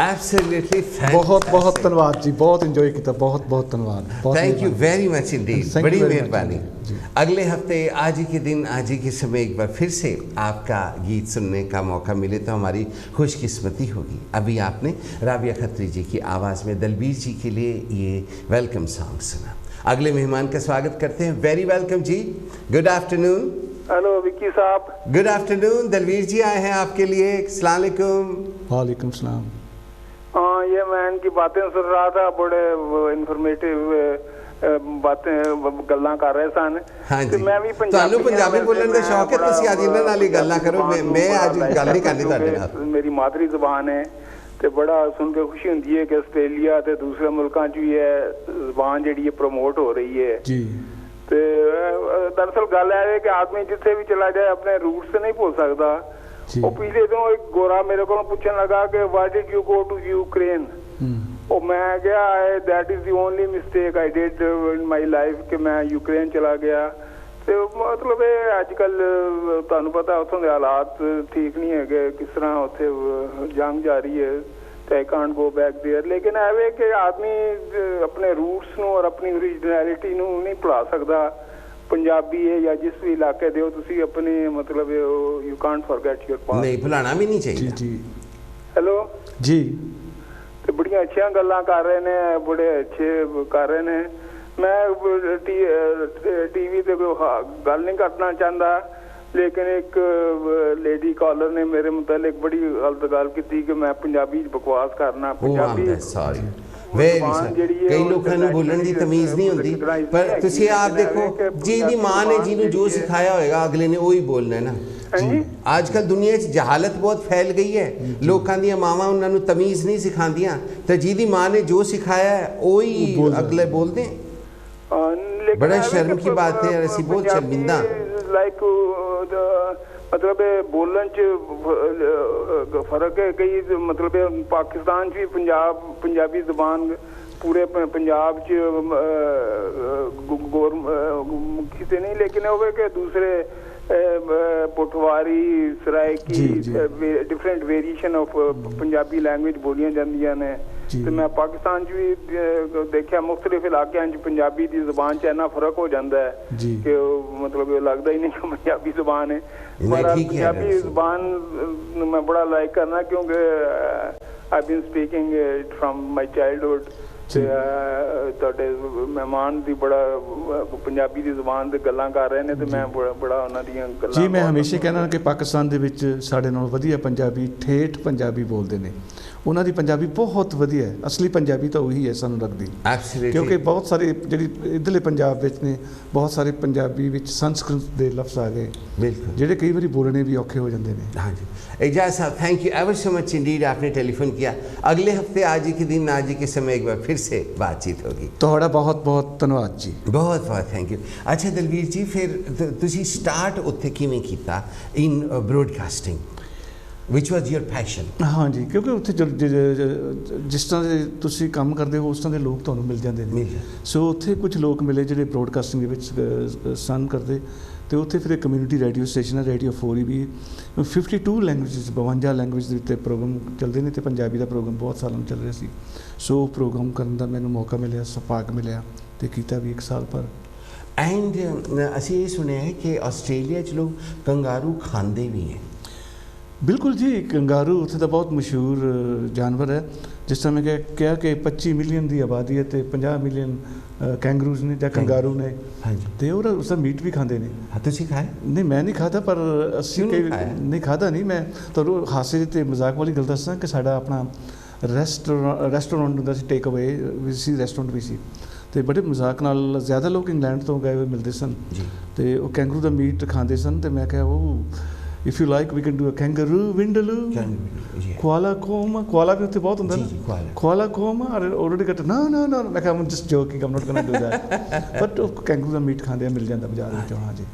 एब्सोल्युटली बहुत बहुत धन्यवाद जी, बहुत इंजॉय किया, बहुत बहुत धन्यवाद। Thank you very much Indeed, Thank you बड़ी very much मेहरबानी। जी। अगले हफ्ते आज ही के दिन, आज ही के समय एक बार फिर से आपका गीत सुनने का मौका मिले तो हमारी खुशकिस्मती होगी। अभी आपने राबिया खत्री जी की आवाज़ में दलबीर जी के लिए ये वेलकम सॉन्ग सुना। अगले मेहमान का स्वागत करते हैं। वेरी वेलकम जी, गुड आफ्टरनून। हेलो विक्की साहब। गुड आफ्टरनून, दलबीर जी आए हैं आपके लिए। अस्सलाम वालेकुम। वालेकुम सलाम। हाँ, ये मैं इनकी बातें सुन रहा था, बड़े इंफॉर्मेटिव बातें गल्लां कर रहे सन। हाँ ते जी, मैं भी ਤੁਹਾਨੂੰ ਪੰਜਾਬੀ ਬੋਲਣ ਦਾ ਸ਼ੌਕ ਹੈ, ਤੁਸੀਂ ਅੱਜ ਇਹਨਾਂ ਨਾਲ ਹੀ ਗੱਲਾਂ ਕਰੋ। ਮੈਂ ਅੱਜ ਗੱਲ ਨਹੀਂ ਕਰਨੀ ਤੁਹਾਡੇ ਨਾਲ। ਮੇਰੀ ਮਾਦਰੀ ਜ਼ਬਾਨ ਹੈ ਤੇ ਬੜਾ ਸੁਣ ਕੇ ਖੁਸ਼ੀ ਹੁੰਦੀ ਹੈ ਕਿ ਆਸਟ੍ਰੇਲੀਆ ਤੇ ਦੂਸਰੇ ਮੁਲਕਾਂ 'ਚ ਵੀ ਇਹ ਜ਼ਬਾਨ ਜਿਹੜੀ ਹੈ ਪ੍ਰਮੋਟ ਹੋ ਰਹੀ ਹੈ ਜੀ। ਤੇ ਦਰਅਸਲ ਗੱਲ ਇਹ ਹੈ ਕਿ ਆਦਮੀ ਜਿੱਥੇ ਵੀ ਚਲਾ ਜਾਏ ਆਪਣੇ ਰੂਟਸ ਨਹੀਂ ਭੁੱਲ ਸਕਦਾ। जी। ਉਹ ਪੀਲੇ ਤੋਂ ਇੱਕ ਗੋਰਾ ਮੇਰੇ ਕੋਲ ਪੁੱਛਣ ਲੱਗਾ ਕਿ why did you go to Ukraine. ਉਹ ਮੈਂ ਕਿਹਾ that is the only mistake I did in my life ਕਿ ਮੈਂ ਯੂਕਰੇਨ ਚਲਾ ਗਿਆ। ਤੇ ਮਤਲਬ ਇਹ ਅੱਜ ਕੱਲ ਤੁਹਾਨੂੰ ਪਤਾ ਉੱਥੋਂ ਦੇ ਹਾਲਾਤ ਠੀਕ ਨਹੀਂ ਹੈਗੇ, ਕਿਸ ਤਰ੍ਹਾਂ ਉੱਥੇ ਜੰਗ ਜਾਰੀ ਹੈ ਤੇ I can't go back there. ਲੇਕਿਨ ਐਵੇਂ ਕਿ ਆਦਮੀ ਆਪਣੇ ਰੂਟਸ ਨੂੰ ਔਰ ਆਪਣੀ ਓਰੀਜਨੈਲਿਟੀ ਨੂੰ ਨਹੀਂ ਭੁਲਾ ਸਕਦਾ। ਪੰਜਾਬੀ ਹੈ ਜਾਂ ਜਿਸ ਵੀ ਇਲਾਕੇ ਦੇ ਹੋ ਤੁਸੀਂ ਆਪਣੇ ਮਤਲਬ you Kant forget your past. नहीं भुलाना भी नहीं ਜੀ चाहिए। ਜੀ ਹੈਲੋ ਜੀ ਤੇ ਬੜੀਆਂ ਅੱਛੀਆਂ ਗੱਲਾਂ ਕਰ ਰਹੇ ਨੇ, ਬੜੇ ਅੱਛੇ ਕਰ ਰਹੇ ਨੇ। ਮੈਂ ਟੀਵੀ ਤੇ ਕੋਈ ਗੱਲ ਨਹੀਂ ਕਰਨਾ ਚਾਹੁੰਦਾ, ਲੇਕਿਨ ਇੱਕ ਲੇਡੀ ਕਾਲਰ ਨੇ ਮੇਰੇ ਮੁਤਲਕ ਬੜੀ ਗਲਤ ਗੱਲ ਕੀਤੀ ਕਿ ਮੈਂ ਪੰਜਾਬੀ 'ਚ ਬਕਵਾਸ ਕਰਨਾ। ਪੰਜਾਬੀ सॉरी ਕਈ ਲੋਕਾਂ ਨੂੰ ਬੋਲਣ ਦੀ ਤਮੀਜ਼ ਨਹੀਂ ਹੁੰਦੀ, ਪਰ ਤੁਸੀਂ ਆਪ ਦੇਖੋ ਜਿਹਦੀ ਮਾਂ ਨੇ ਜਿਹਨੂੰ ਜੋ ਸਿਖਾਇਆ ਹੋਏਗਾ ਅਗਲੇ ਨੇ ਉਹੀ ਬੋਲਣਾ ਹੈ ਨਾ। ਅੱਜ ਕੱਲ ਦੁਨੀਆ 'ਚ ਜਹਾਲਤ ਬਹੁਤ ਫੈਲ ਗਈ ਹੈ, ਲੋਕਾਂ ਦੀਆਂ ਮਾਵਾਂ ਉਹਨਾਂ ਨੂੰ ਤਮੀਜ਼ ਨਹੀਂ ਸਿਖਾਉਂਦੀਆਂ, ਤਾਂ ਜਿਹਦੀ ਮਾਂ ਨੇ ਜੋ ਸਿਖਾਇਆ ਹੈ ਉਹੀ ਅਗਲੇ ਬੋਲਦੇ हैं। बड़ा शर्म की बात है यार, ਅਸੀਂ ਬਹੁਤ ਸ਼ਰਮਿੰਦਾ। ਲਾਈਕ ਮਤਲਬ ਬੋਲਣ 'ਚ ਫਰਕ ਹੈ ਕਈ, ਮਤਲਬ ਪਾਕਿਸਤਾਨ 'ਚ ਵੀ ਪੰਜਾਬੀ ਜ਼ਬਾਨ ਪੂਰੇ ਪੰਜਾਬ 'ਚ ਕਿਤੇ ਨਹੀਂ, ਲੇਕਿਨ ਹੋਵੇ ਕਿ ਦੂਸਰੇ Pothwari Saraiki different variation of Punjabi language ਬੋਲੀਆਂ ਜਾਂਦੀਆਂ ਨੇ। ਤੇ ਮੈਂ ਪਾਕਿਸਤਾਨ 'ਚ ਵੀ ਦੇਖਿਆ ਮੁਖਤਲਿਫ ਇਲਾਕਿਆਂ 'ਚ ਪੰਜਾਬੀ ਦੀ ਜ਼ਬਾਨ 'ਚ ਇੰਨਾ ਫਰਕ ਹੋ ਜਾਂਦਾ ਹੈ ਕਿ ਮਤਲਬ ਲੱਗਦਾ ਹੀ ਨਹੀਂ ਕਿ ਪੰਜਾਬੀ ਜ਼ਬਾਨ ਹੈ। ਪਰ ਪੰਜਾਬੀ ਜ਼ਬਾਨ ਨੂੰ ਮੈਂ ਬੜਾ ਲਾਈਕ ਕਰਨਾ ਕਿਉਂਕਿ I been speaking it from my childhood. ਤੁਹਾਡੇ ਮਹਿਮਾਨ ਦੀ ਬੜਾ ਪੰਜਾਬੀ ਦੀ ਜ਼ਬਾਨ 'ਤੇ ਗੱਲਾਂ ਕਰ ਰਹੇ ਨੇ ਤੇ ਮੈਂ ਬੜਾ ਉਹਨਾਂ ਦੀਆਂ ਗੱਲਾਂ। ਜੀ ਮੈਂ ਹਮੇਸ਼ਾ ਕਹਿਣਾ ਕਿ ਪਾਕਿਸਤਾਨ ਦੇ ਵਿੱਚ ਸਾਡੇ ਨਾਲੋਂ ਵਧੀਆ ਪੰਜਾਬੀ ਠੇਠ ਪੰਜਾਬੀ ਬੋਲਦੇ ਨੇ, ਉਹਨਾਂ ਦੀ ਪੰਜਾਬੀ ਬਹੁਤ ਵਧੀਆ ਹੈ। ਅਸਲੀ ਪੰਜਾਬੀ ਤਾਂ ਉਹੀ ਹੈ ਸਾਨੂੰ ਲੱਗਦੀ, ਕਿਉਂਕਿ ਬਹੁਤ ਸਾਰੇ ਜਿਹੜੀ ਇੱਧਰਲੇ ਪੰਜਾਬ ਵਿੱਚ ਨੇ ਬਹੁਤ ਸਾਰੇ ਪੰਜਾਬੀ ਵਿੱਚ ਸੰਸਕ੍ਰਿਤ ਦੇ ਲਫ਼ਜ਼ ਆ ਗਏ ਜਿਹੜੇ ਕਈ ਵਾਰੀ ਬੋਲਣੇ ਵੀ ਔਖੇ ਹੋ ਜਾਂਦੇ ਨੇ। हाँ जी एजाज साहब, thank you ever so much Indeed, आपने टेलीफोन किया। अगले हफ्ते आज ही के दिन आज ही के समय एक बार फिर से बातचीत होगी। ਤੁਹਾਡਾ ਬਹੁਤ ਬਹੁਤ ਧੰਨਵਾਦ ਜੀ। बहुत बहुत थैंक यू। अच्छा दलवीर जी, फिर ਤੁਸੀਂ ਸਟਾਰਟ ਉੱਥੇ ਕਿਵੇਂ ਕੀਤਾ in broadcasting, which was your passion? ਹਾਂਜੀ, ਕਿਉਂਕਿ ਉੱਥੇ ਜਿਸ ਤਰ੍ਹਾਂ ਦੇ ਤੁਸੀਂ ਕੰਮ ਕਰਦੇ ਹੋ ਉਸ ਤਰ੍ਹਾਂ ਦੇ ਲੋਕ ਤੁਹਾਨੂੰ ਮਿਲ ਜਾਂਦੇ ਨੇ। ਸੋ ਉੱਥੇ ਕੁਝ ਲੋਕ ਮਿਲੇ ਜਿਹੜੇ ਬ੍ਰੌਡਕਾਸਟਿੰਗ ਦੇ ਵਿੱਚ ਸਨ ਕਰਦੇ, ਤੇ ਉੱਥੇ ਫਿਰ ਇੱਕ ਕਮਿਊਨਿਟੀ ਰੇਡੀਓ ਸਟੇਸ਼ਨ ਹੈ, ਰੇਡੀਓ 4 ਵੀ 52 ਲੈਂਗੁਏਜਿਸ 52 ਲੈਂਗੁਏਜ ਦੇ ਉੱਤੇ ਪ੍ਰੋਗਰਾਮ ਚੱਲਦੇ ਨੇ, ਤੇ ਪੰਜਾਬੀ ਦਾ ਪ੍ਰੋਗਰਾਮ ਬਹੁਤ ਸਾਲਾਂ ਨੂੰ ਚੱਲ ਰਿਹਾ ਸੀ। ਸੋ ਪ੍ਰੋਗਰਾਮ ਕਰਨ ਦਾ ਮੈਨੂੰ ਮੌਕਾ ਮਿਲਿਆ, ਸੁਭਾਗ ਮਿਲਿਆ, ਤੇ ਕੀਤਾ ਵੀ 1 ਸਾਲ ਪਰ। ਐਂਡ ਅਸੀਂ ਇਹ ਸੁਣਿਆ ਹੈ ਕਿ ਆਸਟ੍ਰੇਲੀਆ 'ਚ ਲੋਕ ਕੰਗਾਰੂ ਖਾਂਦੇ ਵੀ ਹੈ। ਬਿਲਕੁਲ ਜੀ, ਕੰਗਾਰੂ ਉੱਥੇ ਦਾ ਬਹੁਤ ਮਸ਼ਹੂਰ ਜਾਨਵਰ ਹੈ। ਜਿਸ ਤਰ੍ਹਾਂ ਮੈਂ ਕਿਹਾ ਕਿ 25 ਮਿਲੀਅਨ ਦੀ ਆਬਾਦੀ ਹੈ ਤੇ 50 ਮਿਲੀਅਨ ਕੈਂਗਰੂਜ਼ ਨੇ ਜਾਂ ਕੰਗਾਰੂ ਨੇ, ਤੇ ਉਹ ਉਸਦਾ ਮੀਟ ਵੀ ਖਾਂਦੇ ਨੇ। ਤੁਸੀਂ ਖਾਇਆ? ਨਹੀਂ, ਮੈਂ ਨਹੀਂ ਖਾਧਾ, ਪਰ ਅਸੀਂ ਨਹੀਂ ਖਾਧਾ ਨਹੀਂ। ਮੈਂ ਤੁਹਾਨੂੰ ਹਾਸੇ ਤੇ ਮਜ਼ਾਕ ਵਾਲੀ ਗੱਲ ਦੱਸਾਂ ਕਿ ਸਾਡਾ ਆਪਣਾ ਰੈਸਟੋਰੈਂਟ ਹੁੰਦਾ ਸੀ, ਟੇਕ ਅਵੇ ਵੀ ਸੀ, ਰੈਸਟੋਰੈਂਟ ਵੀ ਸੀ, ਤੇ ਬੜੇ ਮਜ਼ਾਕ ਨਾਲ ਜ਼ਿਆਦਾ ਲੋਕ ਇੰਗਲੈਂਡ ਤੋਂ ਗਏ ਹੋਏ ਮਿਲਦੇ ਸਨ ਤੇ ਉਹ ਕੈਂਗਰੂ ਦਾ ਮੀਟ ਖਾਂਦੇ ਸਨ। ਤੇ ਮੈਂ ਕਿਹਾ ਉਹ if you like we can do a kangaroo vindaloo, koala koma, koala ਵੀ ਉੱਥੇ ਬਹੁਤ ਹੁੰਦਾ ਨਾ, koala koma already got no ਮੈਂ ਕਿਹਾ I'm just joking, I'm not going to do that but ਉਹ ਕੈਂਗਰੂ ਦਾ ਮੀਟ ਖਾਂਦੇ ਆ, ਮਿਲ ਜਾਂਦਾ ਬਾਜ਼ਾਰ ਵਿੱਚ। ਹਾਂ ਜੀ।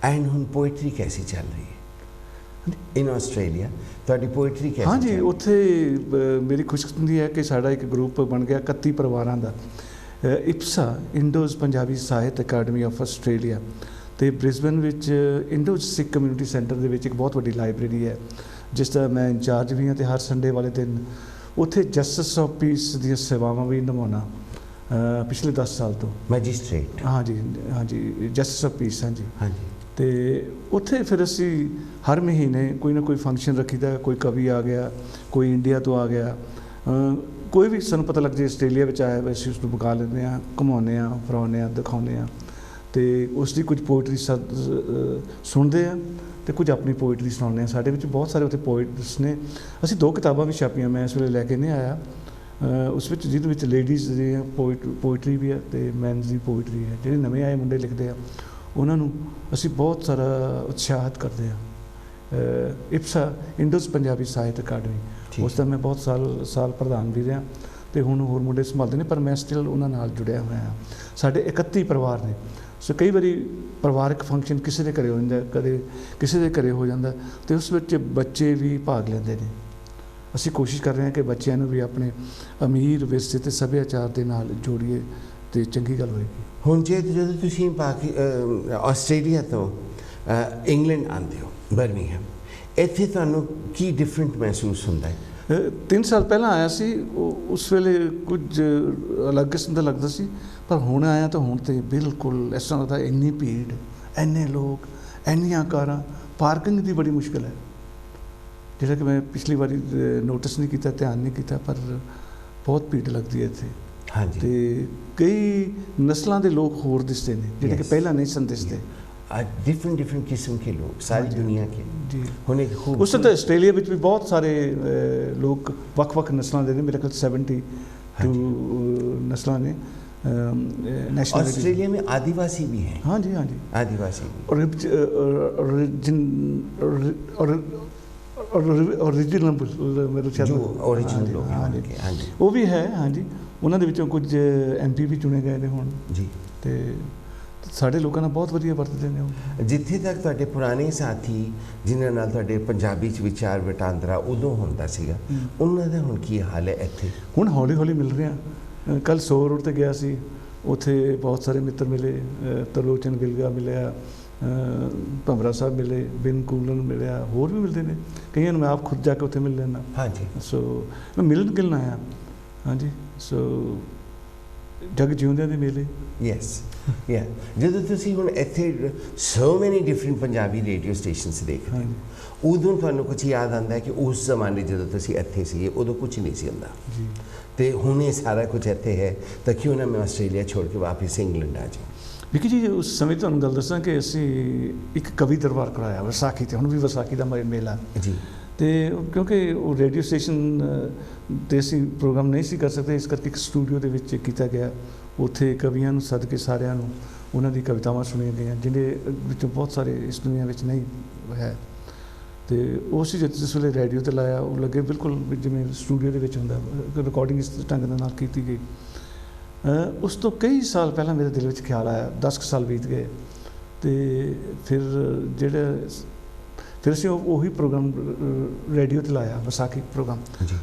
ਐਂਡ ਹੁਣ ਪੋਇਟਰੀ ਕੈਸੀ ਚੱਲ ਰਹੀ ਹੈ ਇਨ ਆਸਟ੍ਰੇਲੀਆ? ਤੁਹਾਡੀ ਪੋਇਟਰੀ ਕੈਸੀ? ਹਾਂ ਜੀ, ਉੱਥੇ ਮੇਰੀ ਖੁਸ਼ਕਿਸਮਤੀ ਹੈ ਕਿ ਸਾਡਾ ਇੱਕ ਗਰੁੱਪ ਬਣ ਗਿਆ 31 ਪਰਿਵਾਰਾਂ ਦਾ, ਇਪਸਾ ਇੰਡੋਜ਼ ਪੰਜਾਬੀ ਸਾਹਿਤ ਅਕੈਡਮੀ ਆਫ ਆਸਟ੍ਰੇਲੀਆ, ਤੇ ਬ੍ਰਿਸਬਨ ਵਿੱਚ ਇੰਡੋਜ਼ ਸਿੱਖ ਕਮਿਊਨਿਟੀ ਸੈਂਟਰ ਦੇ ਵਿੱਚ ਇੱਕ ਬਹੁਤ ਵੱਡੀ ਲਾਇਬ੍ਰੇਰੀ ਹੈ ਜਿਸ ਦਾ ਮੈਂ ਇੰਚਾਰਜ ਵੀ ਹਾਂ, ਤੇ ਹਰ ਸੰਡੇ ਵਾਲੇ ਦਿਨ ਉੱਥੇ ਜਸਟਿਸ ਆਫ ਪੀਸ ਦੀਆਂ ਸੇਵਾਵਾਂ ਵੀ ਨਿਭਾਉਣਾ ਪਿਛਲੇ 10 ਸਾਲ ਤੋਂ। ਮੈਜਿਸਟ੍ਰੇਟ? ਹਾਂਜੀ, ਜਸਟਿਸ ਆਫ ਪੀਸ। ਹਾਂਜੀ। ਤੇ ਉੱਥੇ ਫਿਰ ਅਸੀਂ ਹਰ ਮਹੀਨੇ ਕੋਈ ਨਾ ਕੋਈ ਫੰਕਸ਼ਨ ਰੱਖੀਦਾ, ਕੋਈ ਕਵੀ ਆ ਗਿਆ, ਕੋਈ ਇੰਡੀਆ ਤੋਂ ਆ ਗਿਆ, ਕੋਈ ਵੀ ਸਾਨੂੰ ਪਤਾ ਲੱਗ ਜੇ ਆਸਟ੍ਰੇਲੀਆ ਵਿੱਚ ਆਇਆ ਹੋਇਆ, ਅਸੀਂ ਉਸਨੂੰ ਬੁਲਾ ਲੈਂਦੇ ਹਾਂ, ਘੁਮਾਉਂਦੇ ਹਾਂ, ਫਿਰਾਉਂਦੇ ਹਾਂ, ਦਿਖਾਉਂਦੇ ਹਾਂ, ਤੇ ਉਸ ਦੀ ਕੁਝ ਪੋਇਟਰੀ ਸੁਣਦੇ ਆ ਤੇ ਕੁਝ ਆਪਣੀ ਪੋਇਟਰੀ ਸੁਣਾਉਂਦੇ ਆ। ਸਾਡੇ ਵਿੱਚ ਬਹੁਤ ਸਾਰੇ ਉੱਥੇ ਪੋਇਟਸ ਨੇ। ਅਸੀਂ 2 ਕਿਤਾਬਾਂ ਵੀ ਛਾਪੀਆਂ, ਮੈਂ ਇਸ ਵੇਲੇ ਲੈ ਕੇ ਨਹੀਂ ਆਇਆ, ਉਸ ਵਿੱਚ ਜਿਹਦੇ ਵਿੱਚ ਲੇਡੀਜ਼ ਦੀ ਪੋਇਟਰੀ ਵੀ ਹੈ ਤੇ ਮੈਨਸ ਦੀ ਪੋਇਟਰੀ ਹੈ। ਜਿਹੜੇ ਨਵੇਂ ਆਏ ਮੁੰਡੇ ਲਿਖਦੇ ਆ ਉਹਨਾਂ ਨੂੰ ਅਸੀਂ ਬਹੁਤ ਸਾਰਾ ਉਤਸ਼ਾਹਿਤ ਕਰਦੇ ਹਾਂ। ਇਪਸਾ ਇੰਡੋਜ਼ ਪੰਜਾਬੀ ਸਾਹਿਤ ਅਕੈਡਮੀ, ਉਸ ਦਾ ਮੈਂ ਬਹੁਤ ਸਾਲ ਪ੍ਰਧਾਨ ਵੀ ਰਿਹਾ, ਤੇ ਹੁਣ ਹੋਰ ਮੁੰਡੇ ਸੰਭਾਲਦੇ ਨੇ, ਪਰ ਮੈਂ ਸਟਿਲ ਉਹਨਾਂ ਨਾਲ ਜੁੜਿਆ ਹੋਇਆ ਹਾਂ। ਸਾਡੇ 31 ਪਰਿਵਾਰ ਨੇ, ਸੋ ਕਈ ਵਾਰੀ ਪਰਿਵਾਰਕ ਫੰਕਸ਼ਨ ਕਿਸੇ ਦੇ ਘਰੇ ਹੋ ਜਾਂਦਾ, ਕਦੇ ਕਿਸੇ ਦੇ ਘਰੇ ਹੋ ਜਾਂਦਾ, ਤੇ ਉਸ ਵਿੱਚ ਬੱਚੇ ਵੀ ਭਾਗ ਲੈਂਦੇ ਨੇ। ਅਸੀਂ ਕੋਸ਼ਿਸ਼ ਕਰ ਰਹੇ ਹਾਂ ਕਿ ਬੱਚਿਆਂ ਨੂੰ ਵੀ ਆਪਣੇ ਅਮੀਰ ਵਿਰਸੇ ਤੇ ਸੱਭਿਆਚਾਰ ਦੇ ਨਾਲ ਜੋੜੀਏ, ਤੇ ਚੰਗੀ ਗੱਲ ਹੋਏਗੀ। ਹੁਣ ਜਦੋਂ ਤੁਸੀਂ ਆਸਟ੍ਰੇਲੀਆ ਤੋਂ ਇੰਗਲੈਂਡ ਆਉਂਦੇ ਹੋ, ਬਰਮਿੰਘਮ, ਇੱਥੇ ਤੁਹਾਨੂੰ ਕੀ ਡਿਫਰੈਂਟ ਮਹਿਸੂਸ ਹੁੰਦਾ ਹੈ? 3 ਸਾਲ ਪਹਿਲਾਂ ਆਇਆ ਸੀ, ਉਸ ਵੇਲੇ ਕੁਝ ਅਲੱਗ ਕਿਸਮ ਦਾ ਲੱਗਦਾ ਸੀ, ਪਰ ਹੁਣ ਆਇਆ ਤਾਂ ਹੁਣ ਤੇ ਬਿਲਕੁਲ ਇਸ ਤਰ੍ਹਾਂ ਲੱਗਦਾ ਇੰਨੀ ਭੀੜ, ਇੰਨੇ ਲੋਕ, ਇੰਨੀਆਂ ਕਾਰਾਂ, ਪਾਰਕਿੰਗ ਦੀ ਬੜੀ ਮੁਸ਼ਕਿਲ ਹੈ, ਜਿਹੜਾ ਕਿ ਮੈਂ ਪਿਛਲੀ ਵਾਰੀ ਨੋਟਿਸ ਨਹੀਂ ਕੀਤਾ, ਧਿਆਨ ਨਹੀਂ ਕੀਤਾ, ਪਰ ਬਹੁਤ ਭੀੜ ਲੱਗਦੀ ਹੈ ਇੱਥੇ। ਹਾਂਜੀ। ਤੇ ਕਈ ਨਸਲਾਂ ਦੇ ਲੋਕ ਹੋਰ ਦਿਸਦੇ ਨੇ ਜਿਹੜੇ ਕਿ ਪਹਿਲਾਂ नहीं सन दिसते। डिफरेंट किस्म के लोग सारी दुनिया के जी। ਹੁਣ ਇੱਕ ਖੂਬ ਉਸ ਤਰ੍ਹਾਂ ਆਸਟ੍ਰੇਲੀਆ ਵਿੱਚ ਵੀ ਬਹੁਤ ਸਾਰੇ ਲੋਕ ਵੱਖ-ਵੱਖ ਨਸਲਾਂ ਦੇ ਨੇ, ਮੇਰੇ ਖਿਆਲ 72 ਨਸਲਾਂ ਨੇ नेशनल। ऑस्ट्रेलिया में आदिवासी भी हैं। हाँ जी, हाँ जी, आदिवासी भी और रीजनल मेरे ख्याल जो ओरिजिनल लोग हैं। हाँ जी, ਉਹ ਵੀ ਹੈ। ਹਾਂਜੀ, ਉਹਨਾਂ ਦੇ ਵਿੱਚੋਂ ਕੁਝ MP ਵੀ ਚੁਣੇ ਗਏ ਨੇ ਹੁਣ ਜੀ, ਤੇ ਸਾਡੇ ਲੋਕਾਂ ਨਾਲ ਬਹੁਤ ਵਧੀਆ ਵਰਤਦੇ ਨੇ ਉਹ। ਜਿੱਥੇ ਤੱਕ ਤੁਹਾਡੇ ਪੁਰਾਣੇ ਸਾਥੀ ਜਿਨ੍ਹਾਂ ਨਾਲ ਤੁਹਾਡੇ ਪੰਜਾਬੀ 'ਚ ਵਿਚਾਰ ਵਟਾਂਦਰਾ ਉਦੋਂ ਹੁੰਦਾ ਸੀਗਾ, ਉਹਨਾਂ ਦਾ ਹੁਣ ਕੀ ਹਾਲ ਹੈ ਇੱਥੇ? ਹੁਣ ਹੌਲੀ ਹੌਲੀ ਮਿਲ ਰਿਹਾ। ਕੱਲ 100 ਰੋਡ ਤੇ ਗਿਆ ਸੀ, ਉੱਥੇ ਬਹੁਤ ਸਾਰੇ ਮਿੱਤਰ ਮਿਲੇ, ਤਰਲੋਚਨ ਗਿਲਗਾ ਮਿਲਿਆ, ਭੰਵਰਾ ਸਾਹਿਬ ਮਿਲੇ, ਬਿਨ ਕੂਲਨ ਮਿਲਿਆ, ਹੋਰ ਵੀ ਮਿਲਦੇ ਨੇ, ਕਈਆਂ ਨੂੰ ਮੈਂ ਆਪ ਖੁਦ ਜਾ ਕੇ ਉੱਥੇ ਮਿਲ ਲੈਣਾ। ਹਾਂਜੀ। ਸੋ ਮੈਂ ਮਿਲਣ ਗਿਲਣ ਆਇਆ। ਹਾਂਜੀ, ਸੋ ਜਗ ਜਿਉਂਦਿਆਂ ਦੇ ਮੇਲੇ। ਯੈਸ, ਯਾ ਜਦੋਂ ਤੁਸੀਂ ਹੁਣ ਇੱਥੇ ਸੋ ਮੈਨੀ ਡਿਫਰੈਂਟ ਪੰਜਾਬੀ ਰੇਡੀਓ ਸਟੇਸ਼ਨਸ ਦੇਖਦੇ ਹੋ, ਉਦੋਂ ਤੁਹਾਨੂੰ ਕੁਝ ਯਾਦ ਆਉਂਦਾ ਹੈ ਕਿ ਉਸ ਜ਼ਮਾਨੇ ਜਦੋਂ ਤੁਸੀਂ ਇੱਥੇ ਸੀਗੇ ਉਦੋਂ ਕੁਝ ਨਹੀਂ ਸੀ ਹੁੰਦਾ ਜੀ, ਤੇ ਹੁਣ ਇਹ ਸਾਰਾ ਕੁਝ ਇੱਥੇ ਹੈ, ਤਾਂ ਕਿਉਂ ਨਾ ਮੈਂ ਆਸਟ੍ਰੇਲੀਆ ਛੋੜ ਕੇ ਵਾਪਸ ਇੰਗਲੈਂਡ ਆ ਜਾਵਾਂ? ਵਿਕੀ ਜੀ, ਉਸ ਸਮੇਂ ਤੁਹਾਨੂੰ ਗੱਲ ਦੱਸਾਂ ਕਿ ਅਸੀਂ ਇੱਕ ਕਵੀ ਦਰਬਾਰ ਕਰਾਇਆ ਵਿਸਾਖੀ 'ਤੇ, ਹੁਣ ਵੀ ਵਿਸਾਖੀ ਦਾ ਮੇਲਾ ਜੀ, ਤੇ ਕਿਉਂਕਿ ਉਹ ਰੇਡੀਓ ਸਟੇਸ਼ਨ 'ਤੇ ਅਸੀਂ ਪ੍ਰੋਗਰਾਮ ਨਹੀਂ ਸੀ ਕਰ ਸਕਦੇ, ਇਸ ਕਰਕੇ ਇੱਕ ਸਟੂਡੀਓ ਦੇ ਵਿੱਚ ਕੀਤਾ ਗਿਆ। ਉੱਥੇ ਕਵੀਆਂ ਨੂੰ ਸੱਦ ਕੇ ਸਾਰਿਆਂ ਨੂੰ ਉਹਨਾਂ ਦੀ ਕਵਿਤਾਵਾਂ ਸੁਣੀਆਂ ਗਈਆਂ, ਜਿਹਦੇ ਵਿੱਚੋਂ ਬਹੁਤ ਸਾਰੇ ਇਸ ਦੁਨੀਆ ਵਿੱਚ ਨਹੀਂ ਹੈ। ਤੇ ਉਸ ਜਿਸ ਵੇਲੇ ਰੇਡੀਓ 'ਤੇ ਲਾਇਆ, ਉਹ ਲੱਗੇ ਬਿਲਕੁਲ ਜਿਵੇਂ ਸਟੂਡੀਓ ਦੇ ਵਿੱਚ ਹੁੰਦਾ, ਰਿਕਾਰਡਿੰਗ ਇਸ ਢੰਗ ਦੇ ਨਾਲ ਕੀਤੀ ਗਈ। ਉਸ ਤੋਂ ਕਈ ਸਾਲ ਪਹਿਲਾਂ ਮੇਰੇ ਦਿਲ ਵਿੱਚ ਖਿਆਲ ਆਇਆ, 10 ਸਾਲ ਬੀਤ ਗਏ, ਤੇ ਫਿਰ ਅਸੀਂ ਉਹੀ ਪ੍ਰੋਗਰਾਮ ਰੇਡੀਓ 'ਤੇ ਲਾਇਆ, ਵਿਸਾਖੀ ਪ੍ਰੋਗਰਾਮ,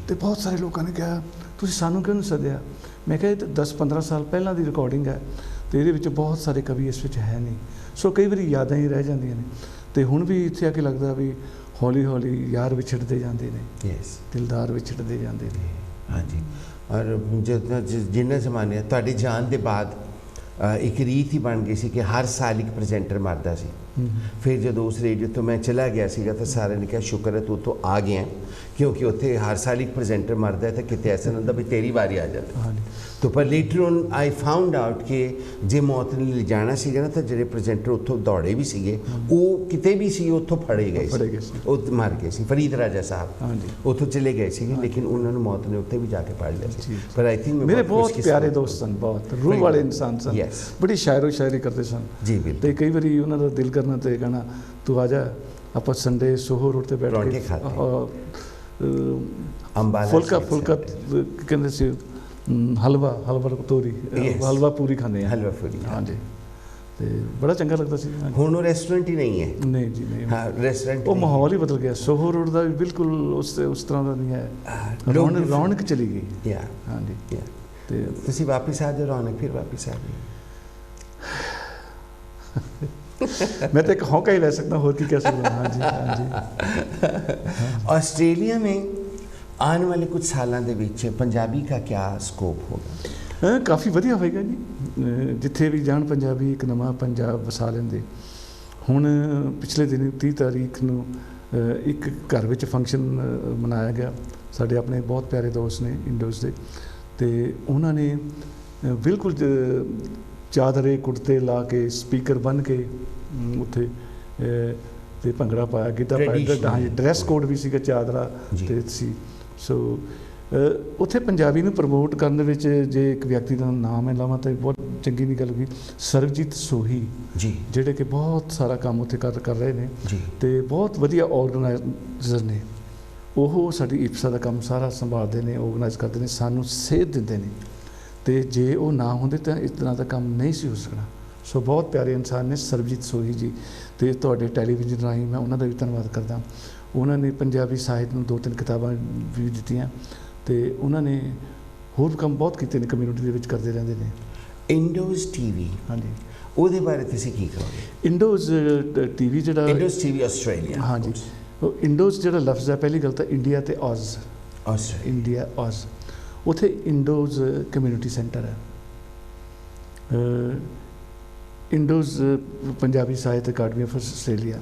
ਤੇ ਬਹੁਤ ਸਾਰੇ ਲੋਕਾਂ ਨੇ ਕਿਹਾ ਤੁਸੀਂ ਸਾਨੂੰ ਕਿਉਂ ਨਹੀਂ ਸੱਦਿਆ? ਮੈਂ ਕਿਹਾ 10-15 ਸਾਲ ਪਹਿਲਾਂ ਦੀ ਰਿਕਾਰਡਿੰਗ ਹੈ, ਤੇ ਇਹਦੇ ਵਿੱਚ ਬਹੁਤ ਸਾਰੇ ਕਵੀ ਇਸ ਵਿੱਚ ਹੈ ਨਹੀਂ, ਸੋ ਕਈ ਵਾਰੀ ਯਾਦਾਂ ਹੀ ਰਹਿ ਜਾਂਦੀਆਂ ਨੇ। ਤੇ ਹੁਣ ਵੀ ਇੱਥੇ ਆ ਕੇ ਲੱਗਦਾ ਵੀ ਹੌਲੀ ਹੌਲੀ ਯਾਰ ਵਿਛੜਦੇ ਜਾਂਦੇ ਨੇ, ਯੈਸ, ਦਿਲਦਾਰ ਵਿਛੜਦੇ ਜਾਂਦੇ ਨੇ। ਹਾਂਜੀ। ਔਰ ਜਿੰਨੇ ਜ਼ਮਾਨੇ ਤੁਹਾਡੇ ਜਾਣ ਦੇ ਬਾਅਦ ਇੱਕ ਰੀਤ ਹੀ ਬਣ ਗਈ ਸੀ ਕਿ ਹਰ ਸਾਲ ਇੱਕ ਪ੍ਰੈਜ਼ੈਂਟਰ ਮਰਦਾ ਸੀ। ਫਿਰ ਜਦੋਂ ਉਸ ਰੇਡੀਓ ਤੋਂ ਮੈਂ ਚਲਾ ਗਿਆ ਸੀਗਾ ਤਾਂ ਸਾਰਿਆਂ ਨੇ ਕਿਹਾ ਸ਼ੁਕਰ ਹੈ ਤੂੰ ਉੱਥੋਂ ਆ ਗਿਆ, ਕਿਉਂਕਿ ਉੱਥੇ ਹਰ ਸਾਲ ਇੱਕ ਪ੍ਰੈਜ਼ੈਂਟਰ ਮਰਦਾ ਤਾਂ ਕਿਤੇ ਐਸਾ ਨਹੀਂ ਹੁੰਦਾ ਵੀ ਤੇਰੀ ਵਾਰੀ ਆ ਜਾਂਦੀ। ਹਾਂਜੀ। तो पर later on I found out कि जे मौत ने ले जाना सीगा ना, तो ਜਿਹੜੇ ਪ੍ਰੈਜ਼ੈਂਟਰ ਉੱਥੋਂ ਦੌੜੇ ਵੀ ਸੀਗੇ, ਉਹ ਕਿਤੇ ਵੀ ਸੀ ਉੱਥੋਂ ਫੜੇ ਗਏ ਸੀ, ਉਹ ਮਰ ਗਏ ਸੀ। ਫਰੀਦ ਰਾਜਾ ਸਾਹਿਬ ਉੱਥੋਂ ਚਲੇ ਗਏ ਸੀਗੇ, ਲੇਕਿਨ ਉਹਨਾਂ ਨੂੰ ਮੌਤ ਨੇ ਉੱਥੇ ਵੀ ਜਾ ਕੇ ਫੜ ਲਿਆ ਸੀ। ਪਰ ਆਈ ਥਿੰਕ ਮੇਰੇ ਬਹੁਤ ਪਿਆਰੇ ਦੋਸਤ ਸਨ, ਬਹੁਤ ਰੂਹ ਵਾਲੇ ਇਨਸਾਨ ਸਨ, ਬੜੀ ਸ਼ਾਇਰੋ ਸ਼ਾਇਰੀ ਕਰਦੇ ਸਨ ਜੀ। ਬਿਲਕੁਲ। ਤੇ ਕਈ ਵਾਰੀ ਉਹਨਾਂ ਦਾ ਦਿਲ ਕਰਨਾ ਤੇ ਕਹਿਣਾ ਤੂੰ ਆ ਜਾ, ਆਪਾਂ ਸੰਡੇ ਸੋਹੋ ਰੋਡ ਤੇ ਬੈਠ ਕੇ ਫੁਲਕਾ ਕਹਿੰਦੇ ਸੀ, ਹਲਵਾ ਤੋਰੀ, ਹਲਵਾ ਪੂਰੀ ਖਾਂਦੇ ਆ, ਹਲਵਾ ਪੂਰੀ। ਹਾਂਜੀ, ਤੇ ਬੜਾ ਚੰਗਾ ਲੱਗਦਾ ਸੀ। ਹੁਣ ਉਹ ਰੈਸਟੋਰੈਂਟ ਹੀ ਨਹੀਂ ਹੈ। ਨਹੀਂ ਜੀ, ਨਹੀਂ। ਹਾਂ, ਰੈਸਟੋਰੈਂਟ ਉਹ ਮਾਹੌਲ ਹੀ ਬਦਲ ਗਿਆ। ਸੋਹੋ ਰੋਡ ਦਾ ਵੀ ਬਿਲਕੁਲ ਉਸ ਤਰ੍ਹਾਂ ਦਾ ਨਹੀਂ ਹੈ, ਰੌਣਕ ਚਲੀ ਗਈ। ਹਾਂਜੀ। ਤੇ ਤੁਸੀਂ ਵਾਪਸ ਆ ਜਾਓ, ਰੌਣਕ ਫਿਰ ਵਾਪਸ ਆ ਗਈ। मैं तो एक हौका ही ले सकता हूँ, और की कह सकता हूँ। हाँ जी, हाँ जी। ऑस्ट्रेलिया में आने वाले कुछ सालों ਦੇ ਵਿੱਚ ਪੰਜਾਬੀ ਦਾ ਕੀ ਸਕੋਪ ਹੋਗਾ? ਕਾਫੀ ਵਧੀਆ ਹੋਏਗਾ ਜੀ, ਜਿੱਥੇ ਵੀ ਜਾਣ ਪੰਜਾਬੀ ਇੱਕ ਨਵਾਂ ਪੰਜਾਬ ਵਸਾ ਲੈਂਦੇ। ਹੁਣ ਪਿਛਲੇ ਦਿਨ 30 ਤਾਰੀਖ ਨੂੰ ਇੱਕ ਘਰ ਵਿੱਚ ਫੰਕਸ਼ਨ ਮਨਾਇਆ ਗਿਆ, ਸਾਡੇ ਆਪਣੇ ਬਹੁਤ ਪਿਆਰੇ ਦੋਸਤ ਨੇ ਇੰਡੋਜ਼ ਦੇ, ਤੇ ਉਹਨਾਂ ਨੇ ਬਿਲਕੁਲ ਚਾਦਰੇ ਕੁੜਤੇ ਲਾ ਕੇ, ਸਪੀਕਰ ਬੰਨ੍ਹ ਕੇ ਉੱਥੇ ਤੇ ਭੰਗੜਾ ਪਾਇਆ, ਗਿੱਧਾ ਪਾਇਆ, ਡਰੈਸ ਕੋਡ ਵੀ ਸੀਗਾ, ਚਾਦਰਾ ਤੇ ਸੀ। ਸੋ ਉੱਥੇ ਪੰਜਾਬੀ ਨੂੰ ਪ੍ਰਮੋਟ ਕਰਨ ਦੇ ਵਿੱਚ ਜੇ ਇੱਕ ਵਿਅਕਤੀ ਦਾ ਨਾਮ ਮੈਂ ਲਵਾਂ ਤਾਂ ਬਹੁਤ ਚੰਗੀ ਦੀ ਗੱਲ ਹੋਈ, ਸਰਬਜੀਤ ਸੋਹੀ ਜੀ, ਜਿਹੜੇ ਕਿ ਬਹੁਤ ਸਾਰਾ ਕੰਮ ਉੱਥੇ ਕਰ ਰਹੇ ਨੇ ਤੇ ਬਹੁਤ ਵਧੀਆ ਆਰਗੇਨਾਈਜ਼ਰ ਨੇ। ਉਹ ਸਾਡੀ ਇਪਸਾ ਦਾ ਕੰਮ ਸਾਰਾ ਸੰਭਾਲਦੇ ਨੇ, ਆਰਗੇਨਾਈਜ਼ ਕਰਦੇ ਨੇ, ਸਾਨੂੰ ਸੇਧ ਦਿੰਦੇ ਨੇ, ਤੇ ਜੇ ਉਹ ਨਾ ਹੁੰਦੇ ਤਾਂ ਇਸ ਤਰ੍ਹਾਂ ਦਾ ਕੰਮ ਨਹੀਂ ਸੀ ਹੋ ਸਕਣਾ। ਸੋ ਬਹੁਤ ਪਿਆਰੇ ਇਨਸਾਨ ਨੇ ਸਰਬਜੀਤ ਸੋਹੀ ਜੀ, ਤੇ ਤੁਹਾਡੇ ਟੈਲੀਵਿਜ਼ਨ ਰਾਹੀਂ ਮੈਂ ਉਹਨਾਂ ਦਾ ਵੀ ਧੰਨਵਾਦ ਕਰਦਾ। ਉਹਨਾਂ ਨੇ ਪੰਜਾਬੀ ਸਾਹਿਤ ਨੂੰ 2-3 ਕਿਤਾਬਾਂ ਵੀ ਦਿੱਤੀਆਂ, ਤੇ ਉਹਨਾਂ ਨੇ ਹੋਰ ਕੰਮ ਬਹੁਤ ਕੀਤੇ ਨੇ, ਕਮਿਊਨਿਟੀ ਦੇ ਵਿੱਚ ਕਰਦੇ ਰਹਿੰਦੇ ਨੇ। ਇੰਡੋਜ਼ ਟੀਵੀ, ਹਾਂਜੀ, ਉਹਦੇ ਬਾਰੇ ਤੁਸੀਂ ਕੀ ਕਹੋਗੇ? ਇੰਡੋਜ਼ ਟੀਵੀ ਜਿਹੜਾ ਇੰਡੋਜ਼ ਟੀਵੀ ਆਸਟ੍ਰੇਲੀਆ, ਹਾਂਜੀ, ਉਹ ਇੰਡੋਜ਼ ਜਿਹੜਾ ਲਫ਼ਜ਼ ਹੈ, ਪਹਿਲੀ ਗੱਲ ਤਾਂ ਇੰਡੀਆ ਤੇ ਔਜ਼, ਆਸਟ੍ਰੇਲੀਆ, ਇੰਡੀਆ ਔਜ਼, ਉੱਥੇ ਇੰਡੋਜ਼ ਕਮਿਊਨਿਟੀ ਸੈਂਟਰ ਹੈ। ਇੰਡੋਜ਼ ਪੰਜਾਬੀ ਸਾਹਿਤ ਅਕਾਡਮੀ ਆਫ ਆਸਟ੍ਰੇਲੀਆ,